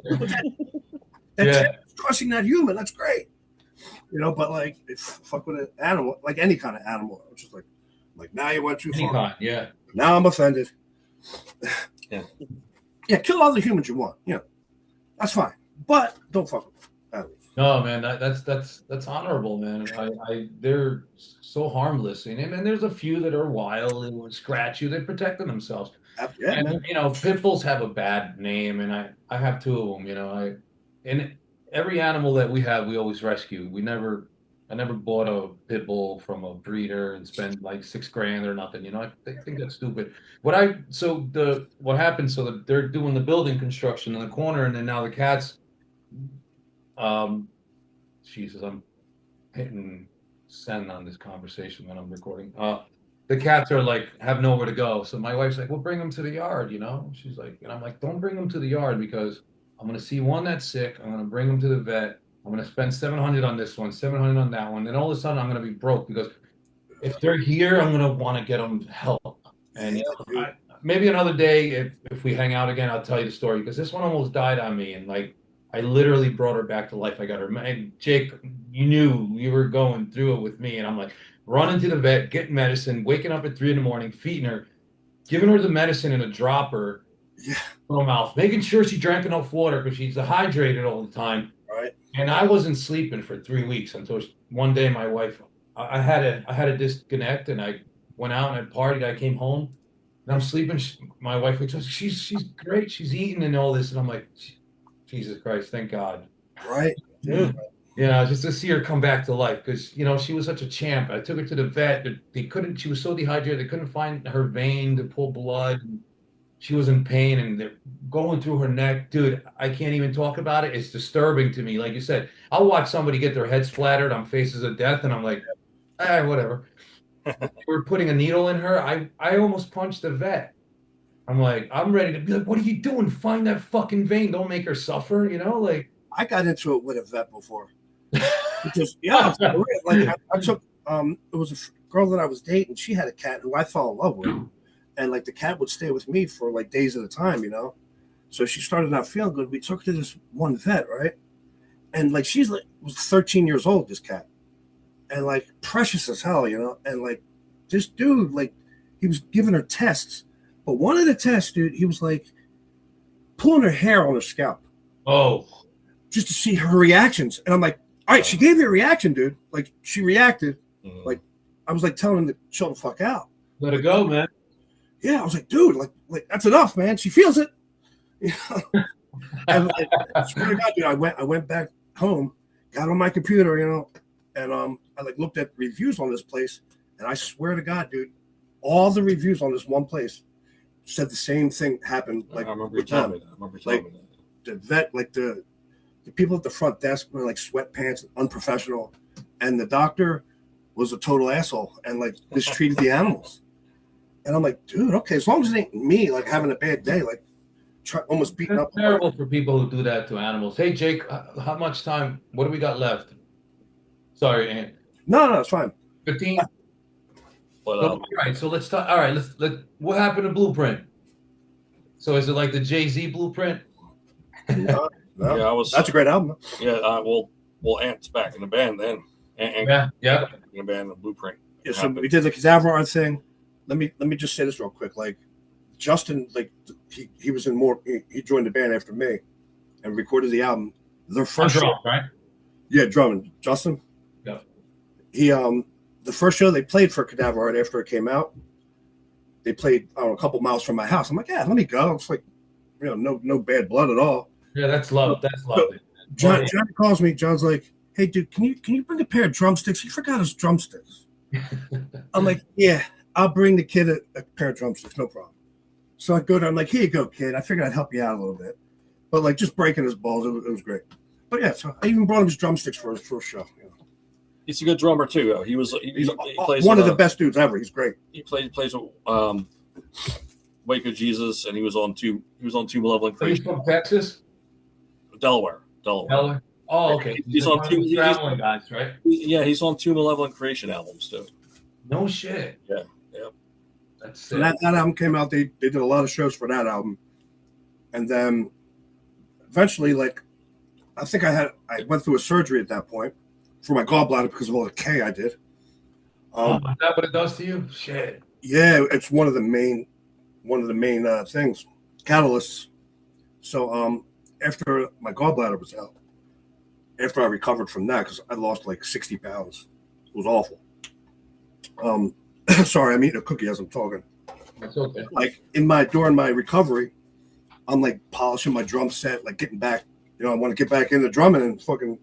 that crushing that human. That's great. You know, but like, fuck with an animal, like any kind of animal. It's just like now you went too far. Now I'm offended. Yeah, kill all the humans you want. Yeah, that's fine. But don't fuck with animals. No, man, that's honorable, man. They're so harmless, and there's a few that are wild and will scratch you. They're protecting themselves. Yeah, And man. pit bulls have a bad name, and I have two of them. And every animal that we have, we always rescue. I never bought a pit bull from a breeder and spent like $6 grand or nothing. I think that's stupid. What happened? So that they're doing the building construction in the corner, and then now the cats. Um, Jesus, I'm hitting send on this conversation when I'm recording. The cats are like have nowhere to go. So my wife's like, "Well, bring them to the yard," She's like, and I'm like, "Don't bring them to the yard because I'm gonna see one that's sick. I'm gonna bring them to the vet. I'm gonna spend 700 on this one, 700 on that one. Then all of a sudden I'm gonna be broke because if they're here, I'm gonna want to get them help. And maybe another day, if we hang out again, I'll tell you the story because this one almost died on me, and like I literally brought her back to life. I got her. And Jake, you knew you were going through it with me, and I'm like running to the vet, getting medicine, waking up at 3 in the morning, feeding her, giving her the medicine in a dropper, her mouth, making sure she drank enough water because she's dehydrated all the time. Right. And I wasn't sleeping for 3 weeks until one day my wife, I had a disconnect, and I went out and I partied. I came home and I'm sleeping. My wife wakes up. She's great. She's eating and all this, and I'm like, Jesus Christ, thank God. Right. Dude. Yeah, just to see her come back to life because she was such a champ. I took her to the vet. They couldn't. She was so dehydrated. They couldn't find her vein to pull blood. She was in pain, and they're going through her neck. Dude, I can't even talk about it. It's disturbing to me. Like you said, I'll watch somebody get their head splattered on Faces of Death, and I'm like, whatever. We're putting a needle in her. I almost punched the vet. I'm like, I'm ready to be like, what are you doing? Find that fucking vein. Don't make her suffer. Like I got into it with a vet before. Because I took it was a girl that I was dating. She had a cat who I fell in love with, and like the cat would stay with me for like days at a time. So she started not feeling good. We took her to this one vet, right? And like she's like was 13 years old, this cat, and like precious as hell, and like this dude, like he was giving her tests, but one of the tests, dude, he was like pulling her hair on her scalp. Oh, just to see her reactions. And I'm like, all right, she gave me a reaction, dude. Like she reacted. Like I was like telling him to chill the fuck out. Let it go, man. Yeah, I was like, dude, like that's enough, man. She feels it. And like, I swear to God, dude, I went back home, got on my computer, and I like looked at reviews on this place, and I swear to God, dude, all the reviews on this one place said the same thing happened. Like I remember you telling me that. I remember you telling me that. The vet, like the people at the front desk were like sweatpants, unprofessional, and the doctor was a total asshole and like mistreated the animals. And I'm like, dude, okay, as long as it ain't me like having a bad day, like almost beating up. Terrible for people who do that to animals. Hey, Jake, how much time? What do we got left? Sorry, Ant. No, it's fine. 15. But, all right, so let's talk. All right, let. What happened to Blueprint? So is it like the Jay-Z Blueprint? No. Yeah, that's a great album. Yeah, well, Ant's back in the band then. And yeah. In the band, the Blueprint. Yeah, so we did the Cadaver Art thing. Let me just say this real quick. Like Justin, like he was in more. He joined the band after me, and recorded the album. Their first drum, right? Yeah, drumming. Justin. Yeah. He the first show they played for Cadaver Art after it came out. They played a couple miles from my house. I'm like, yeah, let me go. It's like, no bad blood at all. Yeah, that's love. That's lovely. John calls me. John's like, hey, dude, can you bring a pair of drumsticks? He forgot his drumsticks. I'm like, yeah, I'll bring the kid a pair of drumsticks, no problem. So I go there. I'm like, here you go, kid. I figured I'd help you out a little bit, but like just breaking his balls, it was great. But yeah, so I even brought him his drumsticks for his first show. He's a good drummer too. Though. He plays one of the best dudes ever. He's great. He plays with Waco Jesus, and he was on Two Malevolent Creation. He's from Texas, Delaware. Oh, okay. He's on two traveling guys, right? Yeah, he's on 2 Malevolent Creation albums too. No shit. Yeah. That's so that album came out. They did a lot of shows for that album, and then eventually, like, I think I went through a surgery at that point for my gallbladder because of all the K I did. Is that what it does to you? Shit. Yeah, it's one of the main things, catalysts. So after my gallbladder was out, after I recovered from that, because I lost like 60 pounds. It was awful. Sorry, I'm eating a cookie as I'm talking. That's okay. Like during my recovery, I'm like polishing my drum set, like getting back. You know, I want to get back into drumming and fucking.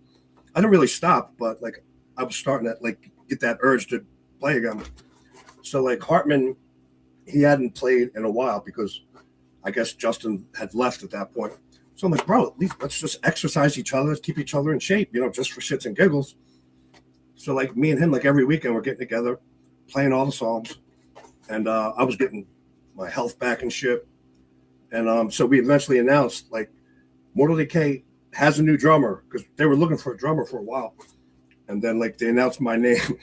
I didn't really stop, but like I was starting to like get that urge to play again. So like Hartman, he hadn't played in a while because I guess Justin had left at that point. So I'm like, bro, let's just exercise each other, let's keep each other in shape, you know, just for shits and giggles. So like me and him, like every weekend, we're getting together, playing all the songs, and I was getting my health back and shit. And so we eventually announced like Mortal Decay has a new drummer because they were looking for a drummer for a while. And then like they announced my name.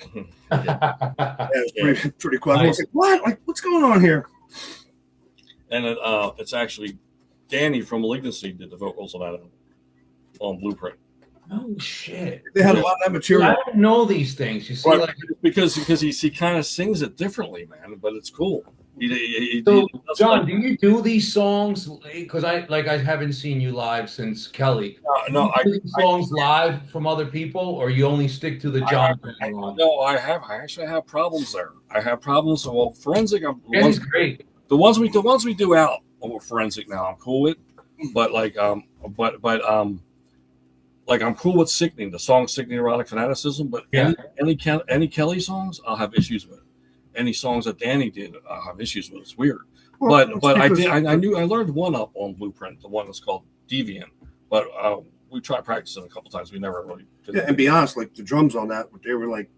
Yeah, it was pretty cool. I was like, what? Like, what's going on here? And it's actually Danny from Malignancy did the vocals on that on Blueprint. Oh shit! They had a lot of that material. I don't know these things. You see, Right, like because he kind of sings it differently, man. But it's cool. So, John, do you do these songs? Because I haven't seen you live since Kelly. No, do you do songs live from other people, or you only stick to the John? No, I actually have problems there. I have problems. Well, Forensic. It's great. The ones we do out over Forensic now, I'm cool with. But like I'm cool with Sickening, the song Sickening Erotic Fanaticism. But any Kelly songs, I'll have issues with. Any songs that Danny did, I have issues with. It's weird. Well, but I learned one up on Blueprint, the one that's called Deviant. But we tried practicing a couple times. We never really did. Yeah, and be honest, like the drums on that, they were like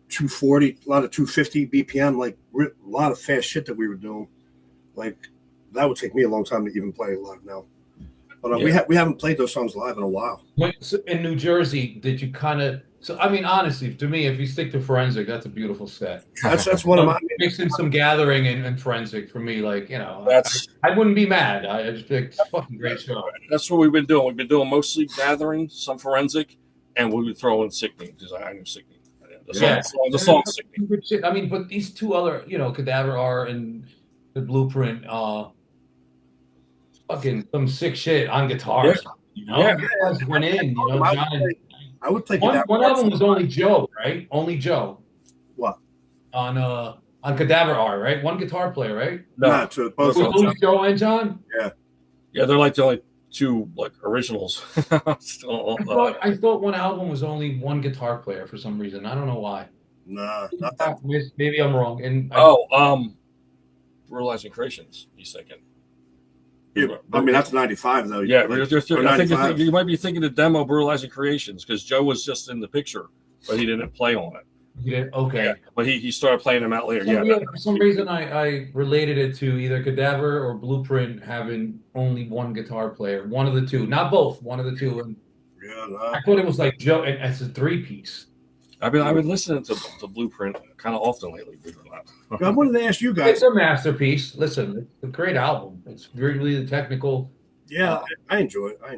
240, a lot of 250 BPM, like a lot of fast shit that we were doing. Like that would take me a long time to even play live now. But we haven't played those songs live in a while. In New Jersey, did you kind of? So I mean, honestly, to me, if you stick to Forensic, that's a beautiful set. That's one of my mixing some Gathering and Forensic for me. Like that's I wouldn't be mad. I just think it's a fucking great show. That's what we've been doing. We've been doing mostly Gathering, some Forensic, and we'll be throwing Sickening because I knew Sickening. The song Sickening. I mean, but these two other, Cadaver R and the Blueprint, fucking some sick shit on guitars. Went in. John. I would play one album was only Joe, right? Only Joe. What? On Cadaver R, right? One guitar player, right? No, both only Joe and John? Yeah, they're like the only two like originals. I thought one album was only one guitar player for some reason. I don't know why. Nah, not that. Maybe I'm wrong. And Realizing Creations, he's thinking. Yeah, I mean that's 95 though. Yeah, I think you might be thinking the demo Brutalizing Creations because Joe was just in the picture, but he didn't play on it. He did? Okay. Yeah, but he started playing them out later. For some reason I related it to either Cadaver or Blueprint having only one guitar player, one of the two, not both, one of the two. And I thought it was like Joe, and it's a 3-piece. I've been listening to Blueprint kind of often lately. I wanted to ask you guys. It's a masterpiece. Listen, it's a great album. It's really technical. Yeah, I enjoy it. I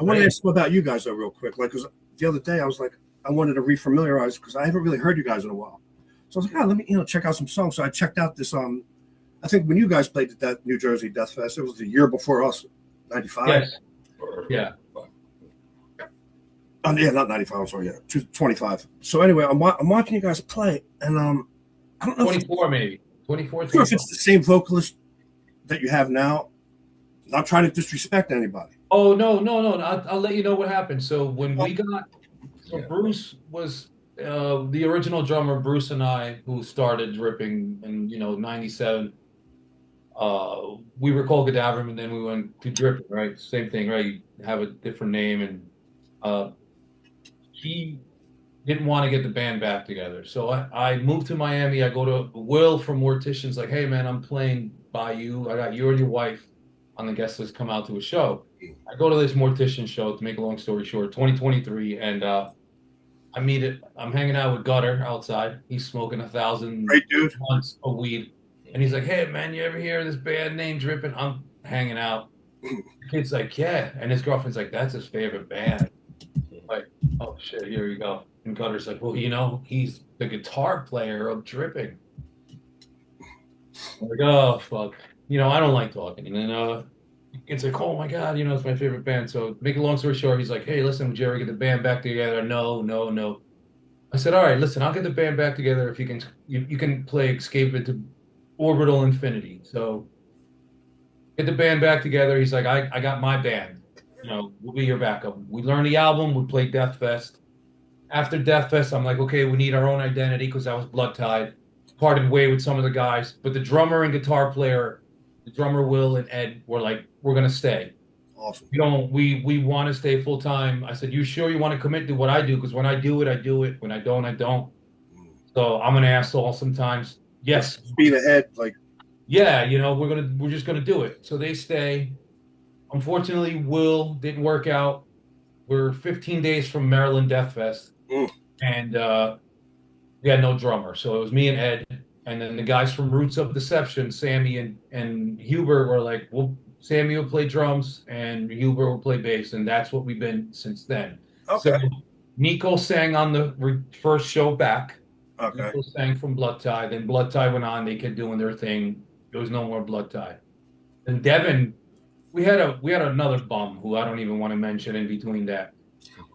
want to ask about you guys though, real quick. Like, because the other day I was like, I wanted to refamiliarize because I haven't really heard you guys in a while. So I was like, let me check out some songs. So I checked out this. I think when you guys played at that New Jersey Death Fest, it was the year before us, 95. Yes. Yeah. Yeah, not 95. I'm sorry. Yeah, 25. So anyway, I'm watching you guys play, and I don't know. 24 maybe. 24. I'm sure if it's the same vocalist that you have now. Not trying to disrespect anybody. Oh no! I'll let you know what happened. So when we got, Bruce was the original drummer. Bruce and I, who started Dripping in 97. We were called Cadaver, and then we went to Dripping. Right, same thing. Right, you have a different name, and he didn't want to get the band back together. So I moved to Miami. I go to Will from Morticians, like, hey man, I'm playing by you. I got you and your wife on the guest list, come out to a show. I go to this Mortician show, to make a long story short, 2023, and I'm hanging out with Gutter outside. He's smoking 1,000 months of weed. And he's like, hey man, you ever hear of this band named Drippin'? I'm hanging out. The kid's like, yeah. And his girlfriend's like, that's his favorite band. Like, oh shit, here we go. And Gutter's like, well, he's the guitar player of Dripping. I'm like, oh fuck. I don't like talking. And then It's like, oh my God, it's my favorite band. So make a long story short, he's like, hey, listen, Jerry, get the band back together. No, no, no. I said, all right, listen, I'll get the band back together if you can play Escape into Orbital Infinity. So get the band back together. He's like, I got my band. We'll be your backup. We learned the album. We played Death Fest. After Death Fest, I'm like, okay, we need our own identity because I was Blood Tied. Parted way with some of the guys, but the drummer and guitar player, the drummer Will and Ed, were like, we're gonna stay. Awesome. We want to stay full time. I said, you sure you want to commit to what I do? Because when I do it, I do it. When I don't, I don't. So I'm an asshole sometimes. Yes. Speed ahead, like. Yeah, we're just gonna do it. So they stay. Unfortunately, Will didn't work out. We're 15 days from Maryland Death Fest, and we had no drummer. So it was me and Ed, and then the guys from Roots of Deception, Sammy and Hubert, were like, well, Sammy will play drums and Hubert will play bass, and that's what we've been since then. Okay. So Nico sang on the first show back. Okay. Nico sang from Blood Tie. Then Blood Tie went on. They kept doing their thing. There was no more Blood Tie. And Devin, we had another bum who I don't even want to mention in between that.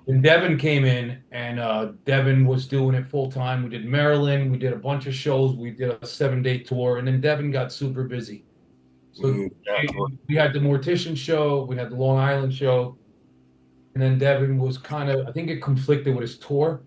And Devin came in, and Devin was doing it full time. We did Maryland. We did a bunch of shows. We did a 7-day tour, and then Devin got super busy. So we had the Mortician show. We had the Long Island show. And then Devin was I think it conflicted with his tour.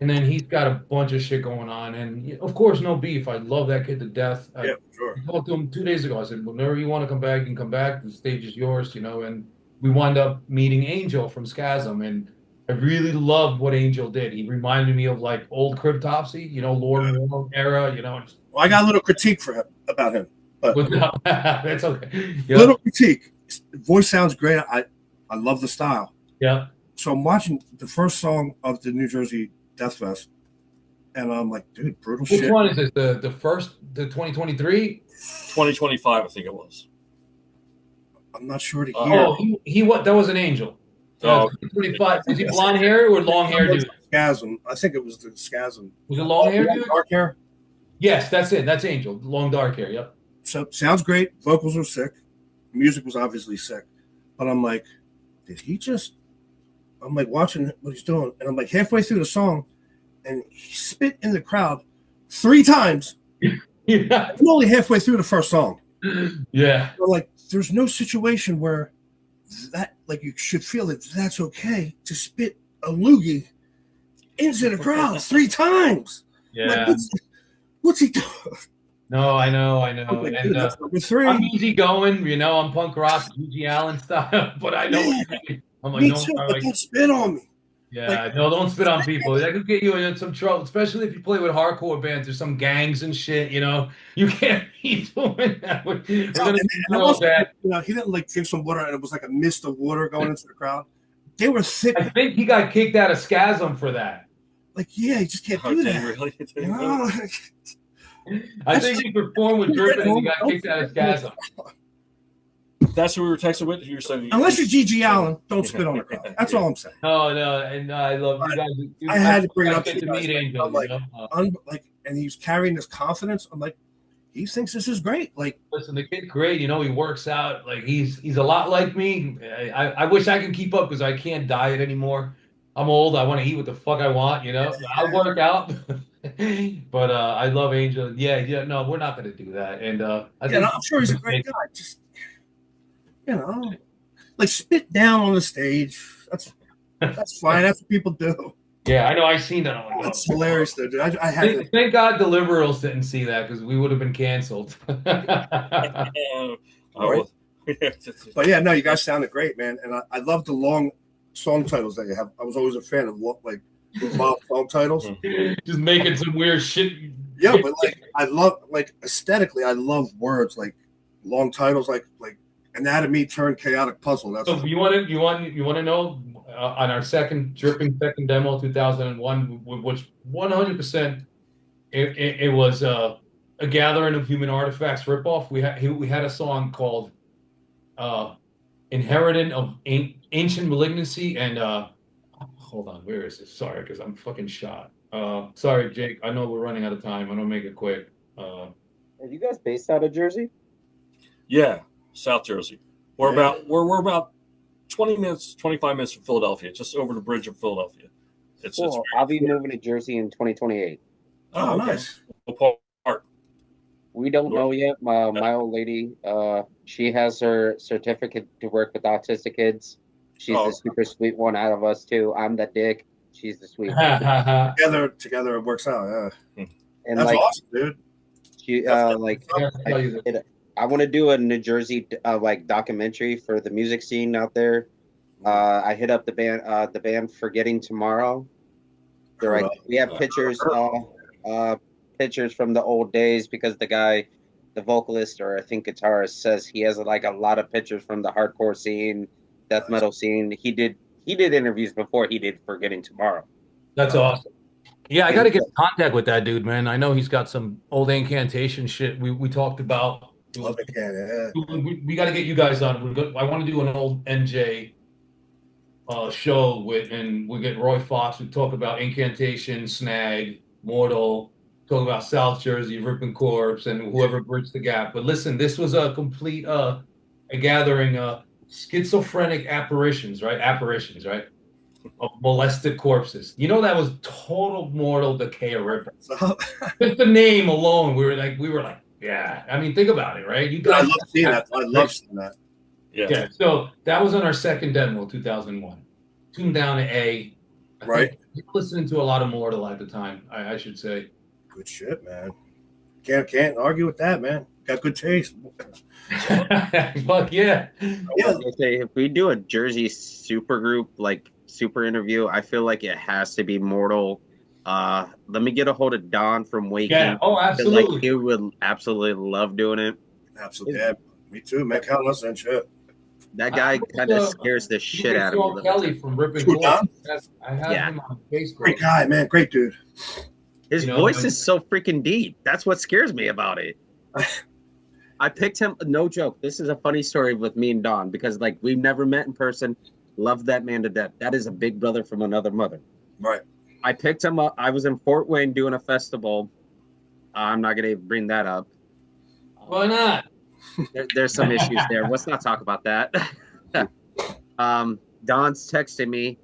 And then he's got a bunch of shit going on. And of course, no beef. I love that kid to death. Yeah, sure. I talked to him 2 days ago. I said, whenever you want to come back, you can come back. The stage is yours, And we wound up meeting Angel from Scasm. And I really loved what Angel did. He reminded me of like old Cryptopsy, Lord Moon era, Well, I got a little critique about him. But that's okay. Yeah. Little critique. Voice sounds great. I love the style. Yeah. So I'm watching the first song of the New Jersey Death Fest, and I'm like, dude, brutal shit. Which one is this? The first, the 2023? 2025, I think it was. I'm not sure to hear. Oh, he what? That was an Angel. 25. Was he blonde hair or long hair, dude? Scasm. I think it was the Scasm. Was it long hair, dude? Dark hair. Yes, that's it. That's Angel. Long dark hair. Yep. So sounds great. Vocals are sick. Music was obviously sick, but I'm like, did he just? I'm like watching what he's doing, and I'm like halfway through the song, and he spit in the crowd 3 times. Yeah. I'm only halfway through the first song. Yeah. So like, there's no situation where that, like, you should feel that that's okay to spit a loogie into the crowd 3 times. Yeah. Like, what's he doing? No, I know. Like, And number 3. I'm easy going, I'm punk rock, G.G. Allen style, but I know. I'm like, me no, too, I'm but like, don't spit on me. yeah, like, no, don't spit on people. That could get you in some trouble, especially if you play with hardcore bands or some gangs and shit. You can't be doing that. He didn't like drink some water, and it was like a mist of water going into the crowd. They were thick. I think he got kicked out of Scasm for that. Like, yeah, you just can't do that. Really? I think he performed with Drippin' and he got kicked out of Scasm. That's what we were texting with. You were saying, unless you're G.G. Allen, don't spit on the crowd. That's all I'm saying. No, and I love you guys. I had to bring it up to you guys. meet Angel. I'm like, and he's carrying this confidence. I'm like, he thinks this is great. Like, listen, the kid's great. He works out. Like, he's a lot like me. I wish I could keep up because I can't diet anymore. I'm old. I want to eat what the fuck I want. I work out. But I love Angel. Yeah. No, we're not going to do that. And I'm sure he's a great guy. Just, like, spit down on the stage. That's fine. That's what people do. Yeah, I know. I seen that. That's hilarious, though, dude. I had thank God the liberals didn't see that because we would have been canceled. But yeah, no, you guys sounded great, man. And I love the long song titles that you have. I was always a fan of like long song titles. Just making some weird shit. Yeah, but like, I love, like, aesthetically, I love words like long titles, like Anatomy Turned Chaotic Puzzle. That's so you want to know on our dripping second demo 2001, which 100% it was a Gathering of Human Artifacts ripoff. We had a song called Inheritant of Ancient Malignancy, and hold on, where is this? Sorry, because I'm fucking shot. Sorry, Jake. I know we're running out of time. I'm gonna make it quick. Are you guys based out of Jersey? Yeah, South Jersey. We're about 20 minutes, 25 minutes from Philadelphia, just over the bridge of Philadelphia. Cool. I'll be moving to Jersey in 2028. Oh, nice. What part? We don't know yet. My old lady, she has her certificate to work with autistic kids. She's the super sweet one out of us too. I'm the dick. She's the sweet one. Together it works out. Yeah. And that's like, awesome, dude. She I want to do a New Jersey like documentary for the music scene out there. I hit up the band Forgetting Tomorrow. They're like, we have pictures from the old days because the vocalist or I think guitarist says he has like a lot of pictures from the hardcore scene, death metal scene. He did interviews before he did Forgetting Tomorrow. That's awesome. Yeah, I got to get in contact with that dude, man. I know he's got some old incantation shit we talked about. Love it, yeah. We got to get you guys on. I want to do an old NJ show and we get Roy Fox. We talk about incantation, snag, mortal. Talk about South Jersey, Ripping Corpse, and whoever bridged the gap. But listen, this was a complete a gathering of schizophrenic apparitions, right? Of molested corpses. You know, that was total mortal decay of Ripper. Just the name alone, we were like, yeah. I mean, think about it, right? You guys, I love seeing that. Yeah. So that was on our second demo, 2001. Tuned down to A. Right. Listening to a lot of Mortal at the time, I should say. Good shit, man. Can't argue with that, man. Got good taste. Fuck yeah. If we do a Jersey super group, like super interview, I feel like it has to be Mortal. Let me get a hold of Don from Waking. Yeah. Oh, absolutely. Like he would absolutely love doing it. Absolutely. Yeah, me too, man. Count us and shit. That guy kind of scares the shit out of me. Kelly from Ripping Corpse. I have him on Facebook. Great guy, man. Great dude. His voice is so freaking deep. That's what scares me about it. I picked him, no joke. This is a funny story with me and Don because, like, we've never met in person. Love that man to death. That is a big brother from another mother. Right. I picked him up. I was in Fort Wayne doing a festival. I'm not going to bring that up. Why not? There's some issues there. Let's not talk about that. Don's texting me.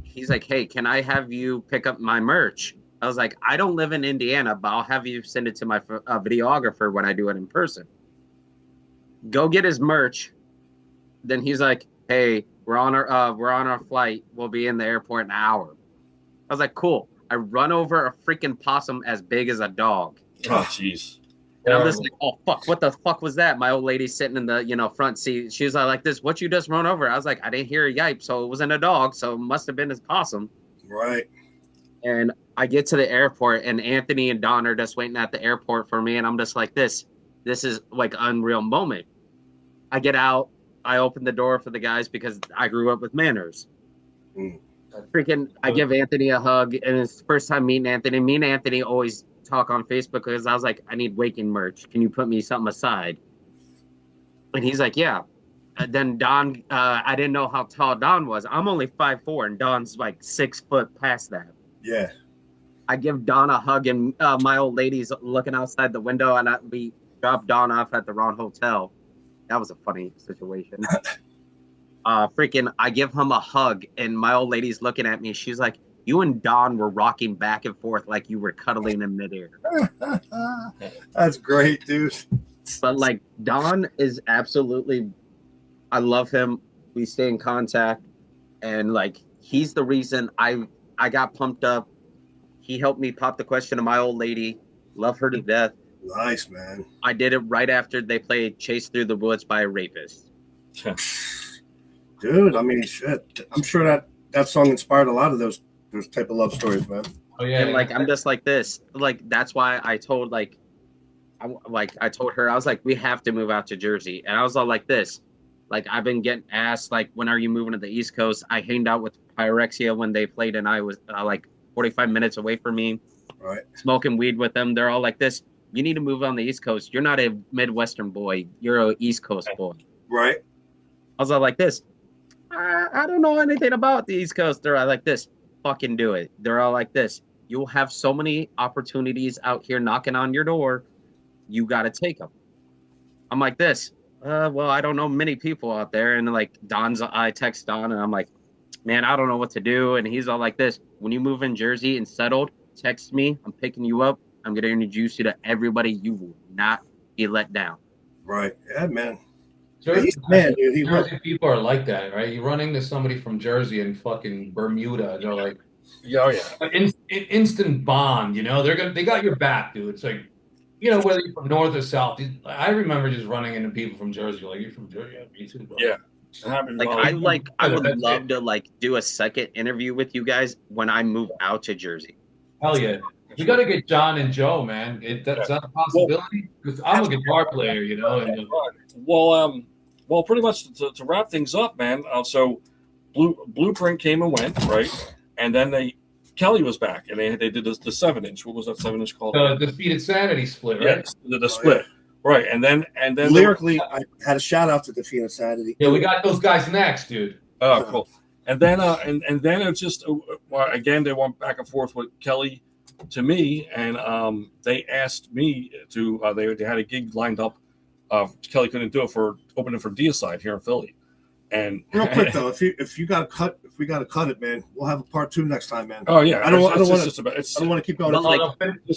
He's like, hey, can I have you pick up my merch? I was like, I don't live in Indiana, but I'll have you send it to my videographer when I do it in person. Go get his merch. Then he's like, hey, we're on our flight. We'll be in the airport in an hour. I was like, cool. I run over a freaking possum as big as a dog. Oh, jeez. And I'm just like, oh, fuck, what the fuck was that? My old lady sitting in the, front seat. She was like this, what you just run over? I was like, I didn't hear a yipe, so it wasn't a dog, so it must have been his possum. Right. And I get to the airport, and Anthony and Don are just waiting at the airport for me, and I'm just like, this is like an unreal moment. I get out, I open the door for the guys because I grew up with manners. I give Anthony a hug, and it's the first time meeting Anthony. Me and Anthony always talk on Facebook because I was like, I need Waking merch. Can you put me something aside? And he's like, yeah. And then Don, I didn't know how tall Don was. I'm only 5'4", and Don's like 6 foot past that. Yeah. I give Don a hug, and my old lady's looking outside the window, and we dropped Don off at the wrong hotel. That was a funny situation. I give him a hug, and my old lady's looking at me. She's like, you and Don were rocking back and forth like you were cuddling in midair. That's great, dude. But like, Don is absolutely, I love him. We stay in contact, and like, he's the reason I got pumped up. He helped me pop the question to my old lady. Love her to death. Nice, man. I did it right after they played Chase Through the Woods by a Rapist. Dude, I mean, shit. I'm sure that song inspired a lot of those type of love stories, man. Oh yeah. And like, I'm just like this. Like, that's why I told I told her, I was like, we have to move out to Jersey. And I was all like this. Like, I've been getting asked, like, when are you moving to the East Coast? I hanged out with Pyrexia when they played, and I was like 45 minutes away from me. Right. Smoking weed with them. They're all like this. You need to move on the East Coast. You're not a Midwestern boy. You're an East Coast boy. Right. I was all like this. I don't know anything about the East Coast. They're all like this. Fucking do it. They're all like this. You'll have so many opportunities out here knocking on your door. You got to take them. I'm like this. well, I don't know many people out there. And like I text Don and I'm like, man, I don't know what to do. And he's all like this, when you move in Jersey and settled, text me. I'm picking you up. I'm going to introduce you to everybody. You will not be let down. Right. Yeah, man. Jersey, He's man, dude. He will. Jersey people are like that, right? You run into somebody from Jersey and fucking Bermuda, they're like, Yeah, oh, yeah. instant bond. They got your back, dude. It's like, whether you're from north or south. I remember just running into people from Jersey, like, you're from Jersey, yeah, me too, bro. Yeah. I would love to like do a second interview with you guys when I move out to Jersey. Hell yeah. We got to get John and Joe, man. That's a possibility, because I'm a guitar player, And, well, pretty much to wrap things up, man. So Blueprint came and went, right? And then Kelly was back, and they did the 7-inch. What was that 7-inch called? The Defeated Sanity split, right? Yes, the split. Yeah. Right, and then lyrically, I had a shout out to Defeated Sanity. Yeah, we got those guys next, dude. Oh, cool. And then and then it's just again they went back and forth with Kelly to me, and they asked me to they had a gig lined up. Kelly couldn't do it for opening for Deicide here in Philly. And real quick though, if we got to cut it, man, we'll have a part 2 next time, man. Oh yeah, I don't want to keep going.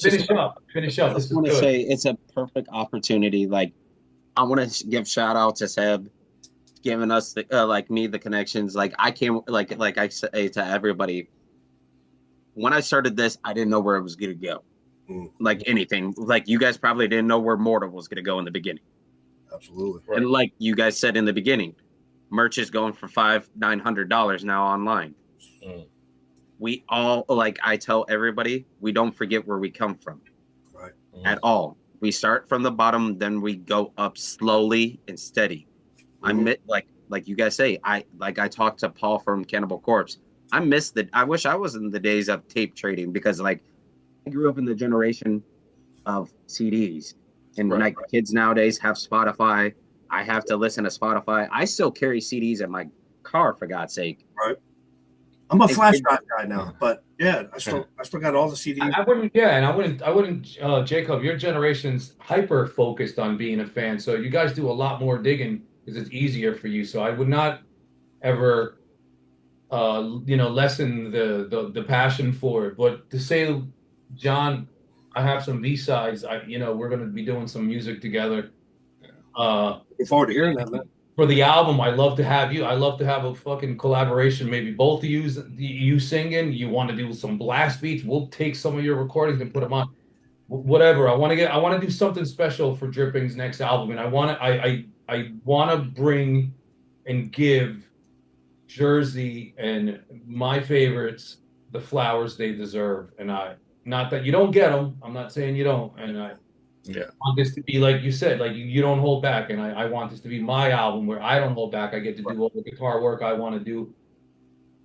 Finish up. I just want to say it's a perfect opportunity. Like, I want to give shout out to Seb, giving us the the connections. Like, I came like I say to everybody, when I started this, I didn't know where it was gonna go. Like anything, like you guys probably didn't know where Mortal was gonna go in the beginning. Absolutely. Right. And like you guys said in the beginning, merch is going for $900 now online. We all, like I tell everybody, we don't forget where we come from. Right. At all. We start from the bottom, then we go up slowly and steady. Like you guys say, I talked to Paul from Cannibal Corpse. I wish I was in the days of tape trading, because like I grew up in the generation of CDs, and like kids nowadays have Spotify. I have to listen to Spotify. I still carry CDs in my car, for God's sake. Right. I'm a flash drive guy now, but yeah, I still got all the CDs. I wouldn't, Jacob, your generation's hyper focused on being a fan, so you guys do a lot more digging because it's easier for you. So I would not ever, lessen the passion for it. But to say, John, I have some B-sides. We're going to be doing some music together. Looking forward to hearing that, man. For the album, I love to have you. I love to have a fucking collaboration. Maybe both of you singing. You want to do some blast beats? We'll take some of your recordings and put them on. Whatever. I want to do something special for Dripping's next album, and I want to bring and give Jersey and my favorites the flowers they deserve. And not that you don't get them. I'm not saying you don't. And I want this to be, like you said, like you don't hold back. And I want this to be my album where I don't hold back. I get to do all the guitar work I want to do.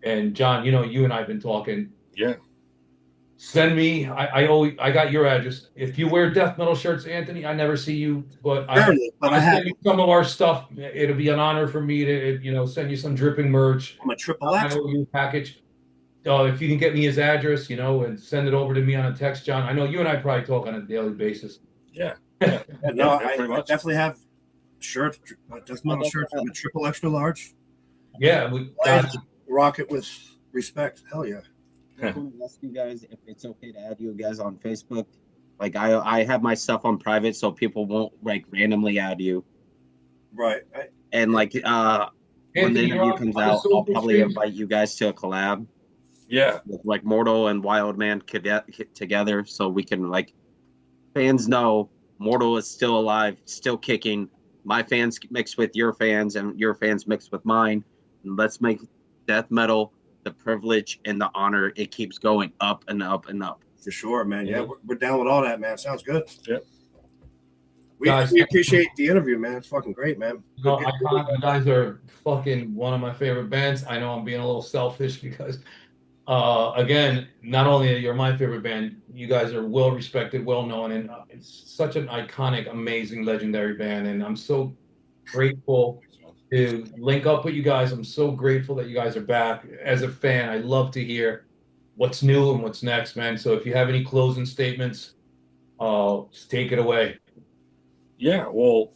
And John, you and I have been talking. Yeah. Send me. I got your address. If you wear death metal shirts, Anthony, I never see you, but I send you some of our stuff. It'll be an honor for me to send you some Dripping merch. I'm a triple X package. If you can get me his address, and send it over to me on a text, John. I know you and I probably talk on a daily basis. Yeah. No, I definitely have shirts, death metal shirts with triple extra large. Yeah, we rock it with respect. Hell yeah. I want to ask you guys if it's okay to add you guys on Facebook. Like I have my stuff on private, so people won't like randomly add you. Right. And like when the interview comes out, I'll probably invite you guys to a collab. Yeah. With like Mortal and Wild Man together, so we can like fans know Mortal is still alive, still kicking. My fans mixed with your fans, and your fans mixed with mine. And let's make death metal the privilege and the honor. It keeps going up and up and up. For sure, man. Yeah, we're down with all that, man. Sounds good. Yep. We appreciate the interview, man. It's fucking great, man. You guys are fucking one of my favorite bands. I know I'm being a little selfish because, again, not only you're my favorite band, you guys are well respected, well known, and it's such an iconic, amazing, legendary band. And I'm so grateful to link up with you guys. I'm so grateful that you guys are back. As a fan, I love to hear what's new and what's next, man. So if you have any closing statements, just take it away. Yeah, well,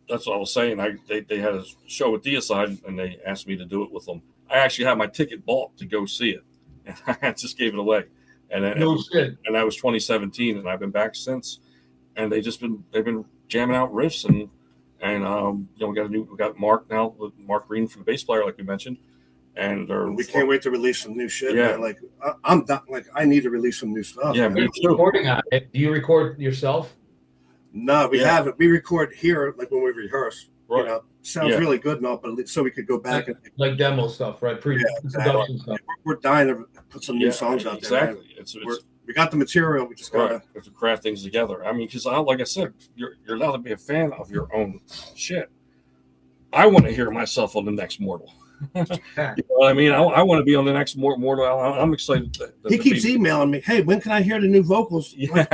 that's what I was saying. They had a show with Deicide, and they asked me to do it with them. I actually had my ticket bought to go see it, and I just gave it away. And then, No shit. And that was 2017, and I've been back since. And they've been jamming out riffs, and we got Mark now, Mark Green for the bass player, like we mentioned, and we can't wait to release some new shit. Yeah, man. Like I'm not, like I need to release some new stuff. Yeah, man. me too. Recording on it. Do you record yourself? No, we haven't. We record here, like when we rehearse. Right. You know, sounds really good and all, but so we could go back like demo stuff, right? Pre-production stuff. We're dying to put some new songs out there. Exactly. We got the material. We just gotta have to craft things together. I mean, because like I said, you're allowed to be a fan of your own shit. I want to hear myself on the next Mortal. You know what I mean? I want to be on the next Mortal. I'm excited. He keeps emailing me. Hey, when can I hear the new vocals? Yeah.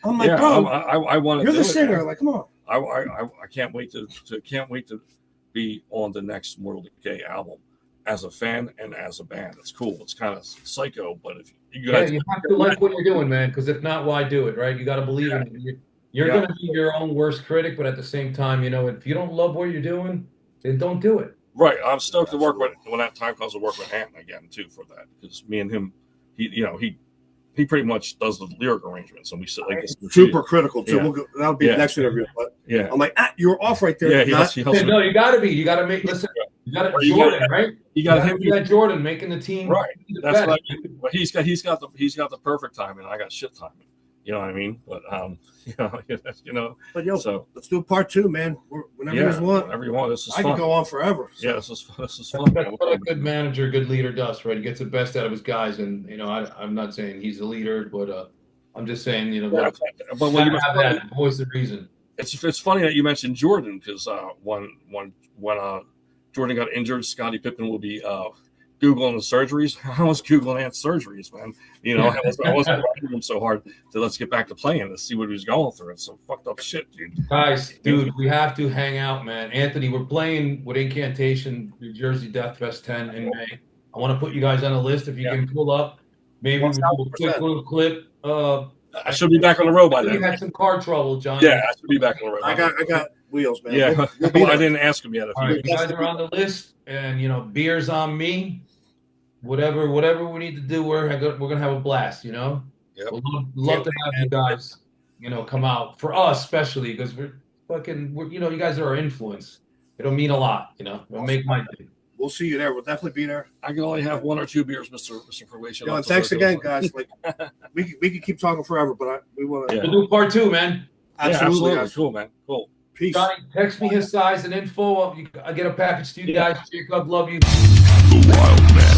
I'm like, bro, I want to. You're the singer. Like, come on. I can't wait to be on the next Mortal Decay album as a fan and as a band. It's cool. It's kind of psycho, but if you have to like what you're doing, man. Because if not, why do it? Right? You got to believe in it. You're going to be your own worst critic, but at the same time, you know, if you don't love what you're doing, then don't do it. Right. I'm stoked to work with when that time comes to work with Hanton again too for that, because me and him, he pretty much does the lyric arrangements, and we sit like this. Super critical too. That'll be the next interview. But I'm like, you're off right there. Yeah, no, you got to be. You got to make. Listen, you got to Jordan, right? You got him. You got Jordan making the team. Right. That's what I mean. But he's got the perfect timing. I got shit timing. You know what I mean? But But so let's do part 2, man. Whenever you want. Whenever you want. This is I fun. can go on forever. So. Yeah, this is fun. That's what a good manager, good leader does, right? He gets the best out of his guys, and I'm not saying he's the leader, but I'm just saying, but when you have that voice of reason. It's funny that you mentioned Jordan, because when Jordan got injured, Scottie Pippen will be Googling the surgeries. I was Googling Ant's surgeries, man. I wasn't writing him so hard to let's get back to playing to see what he was going through. It's some fucked up shit, dude. Guys, we have to hang out, man. Anthony, we're playing with Incantation, New Jersey Death Fest 10 in May. I want to put you guys on a list if you can pull up. Maybe we'll do a quick little clip. I should be back on the road by then. You had some car trouble, John. Yeah, I should be back on the road. I got wheels, man. Yeah, I didn't ask him yet. All right, you guys are on the list, and beer's on me. Whatever we need to do, we're gonna have a blast. Yep. We'll love to have you guys, come out for us, especially because we're you guys are our influence. It'll mean a lot. It'll make my day. We'll see you there. We'll definitely be there. I can only have 1 or 2 beers, Mr. Probation. Thanks again, guys. Like we can keep talking forever, but we want to. We'll do part 2, man. Absolutely. Cool, man. Cool. Peace. Johnny, text me his size and info. I get a package to you guys. Jacob, love you. The Wild Man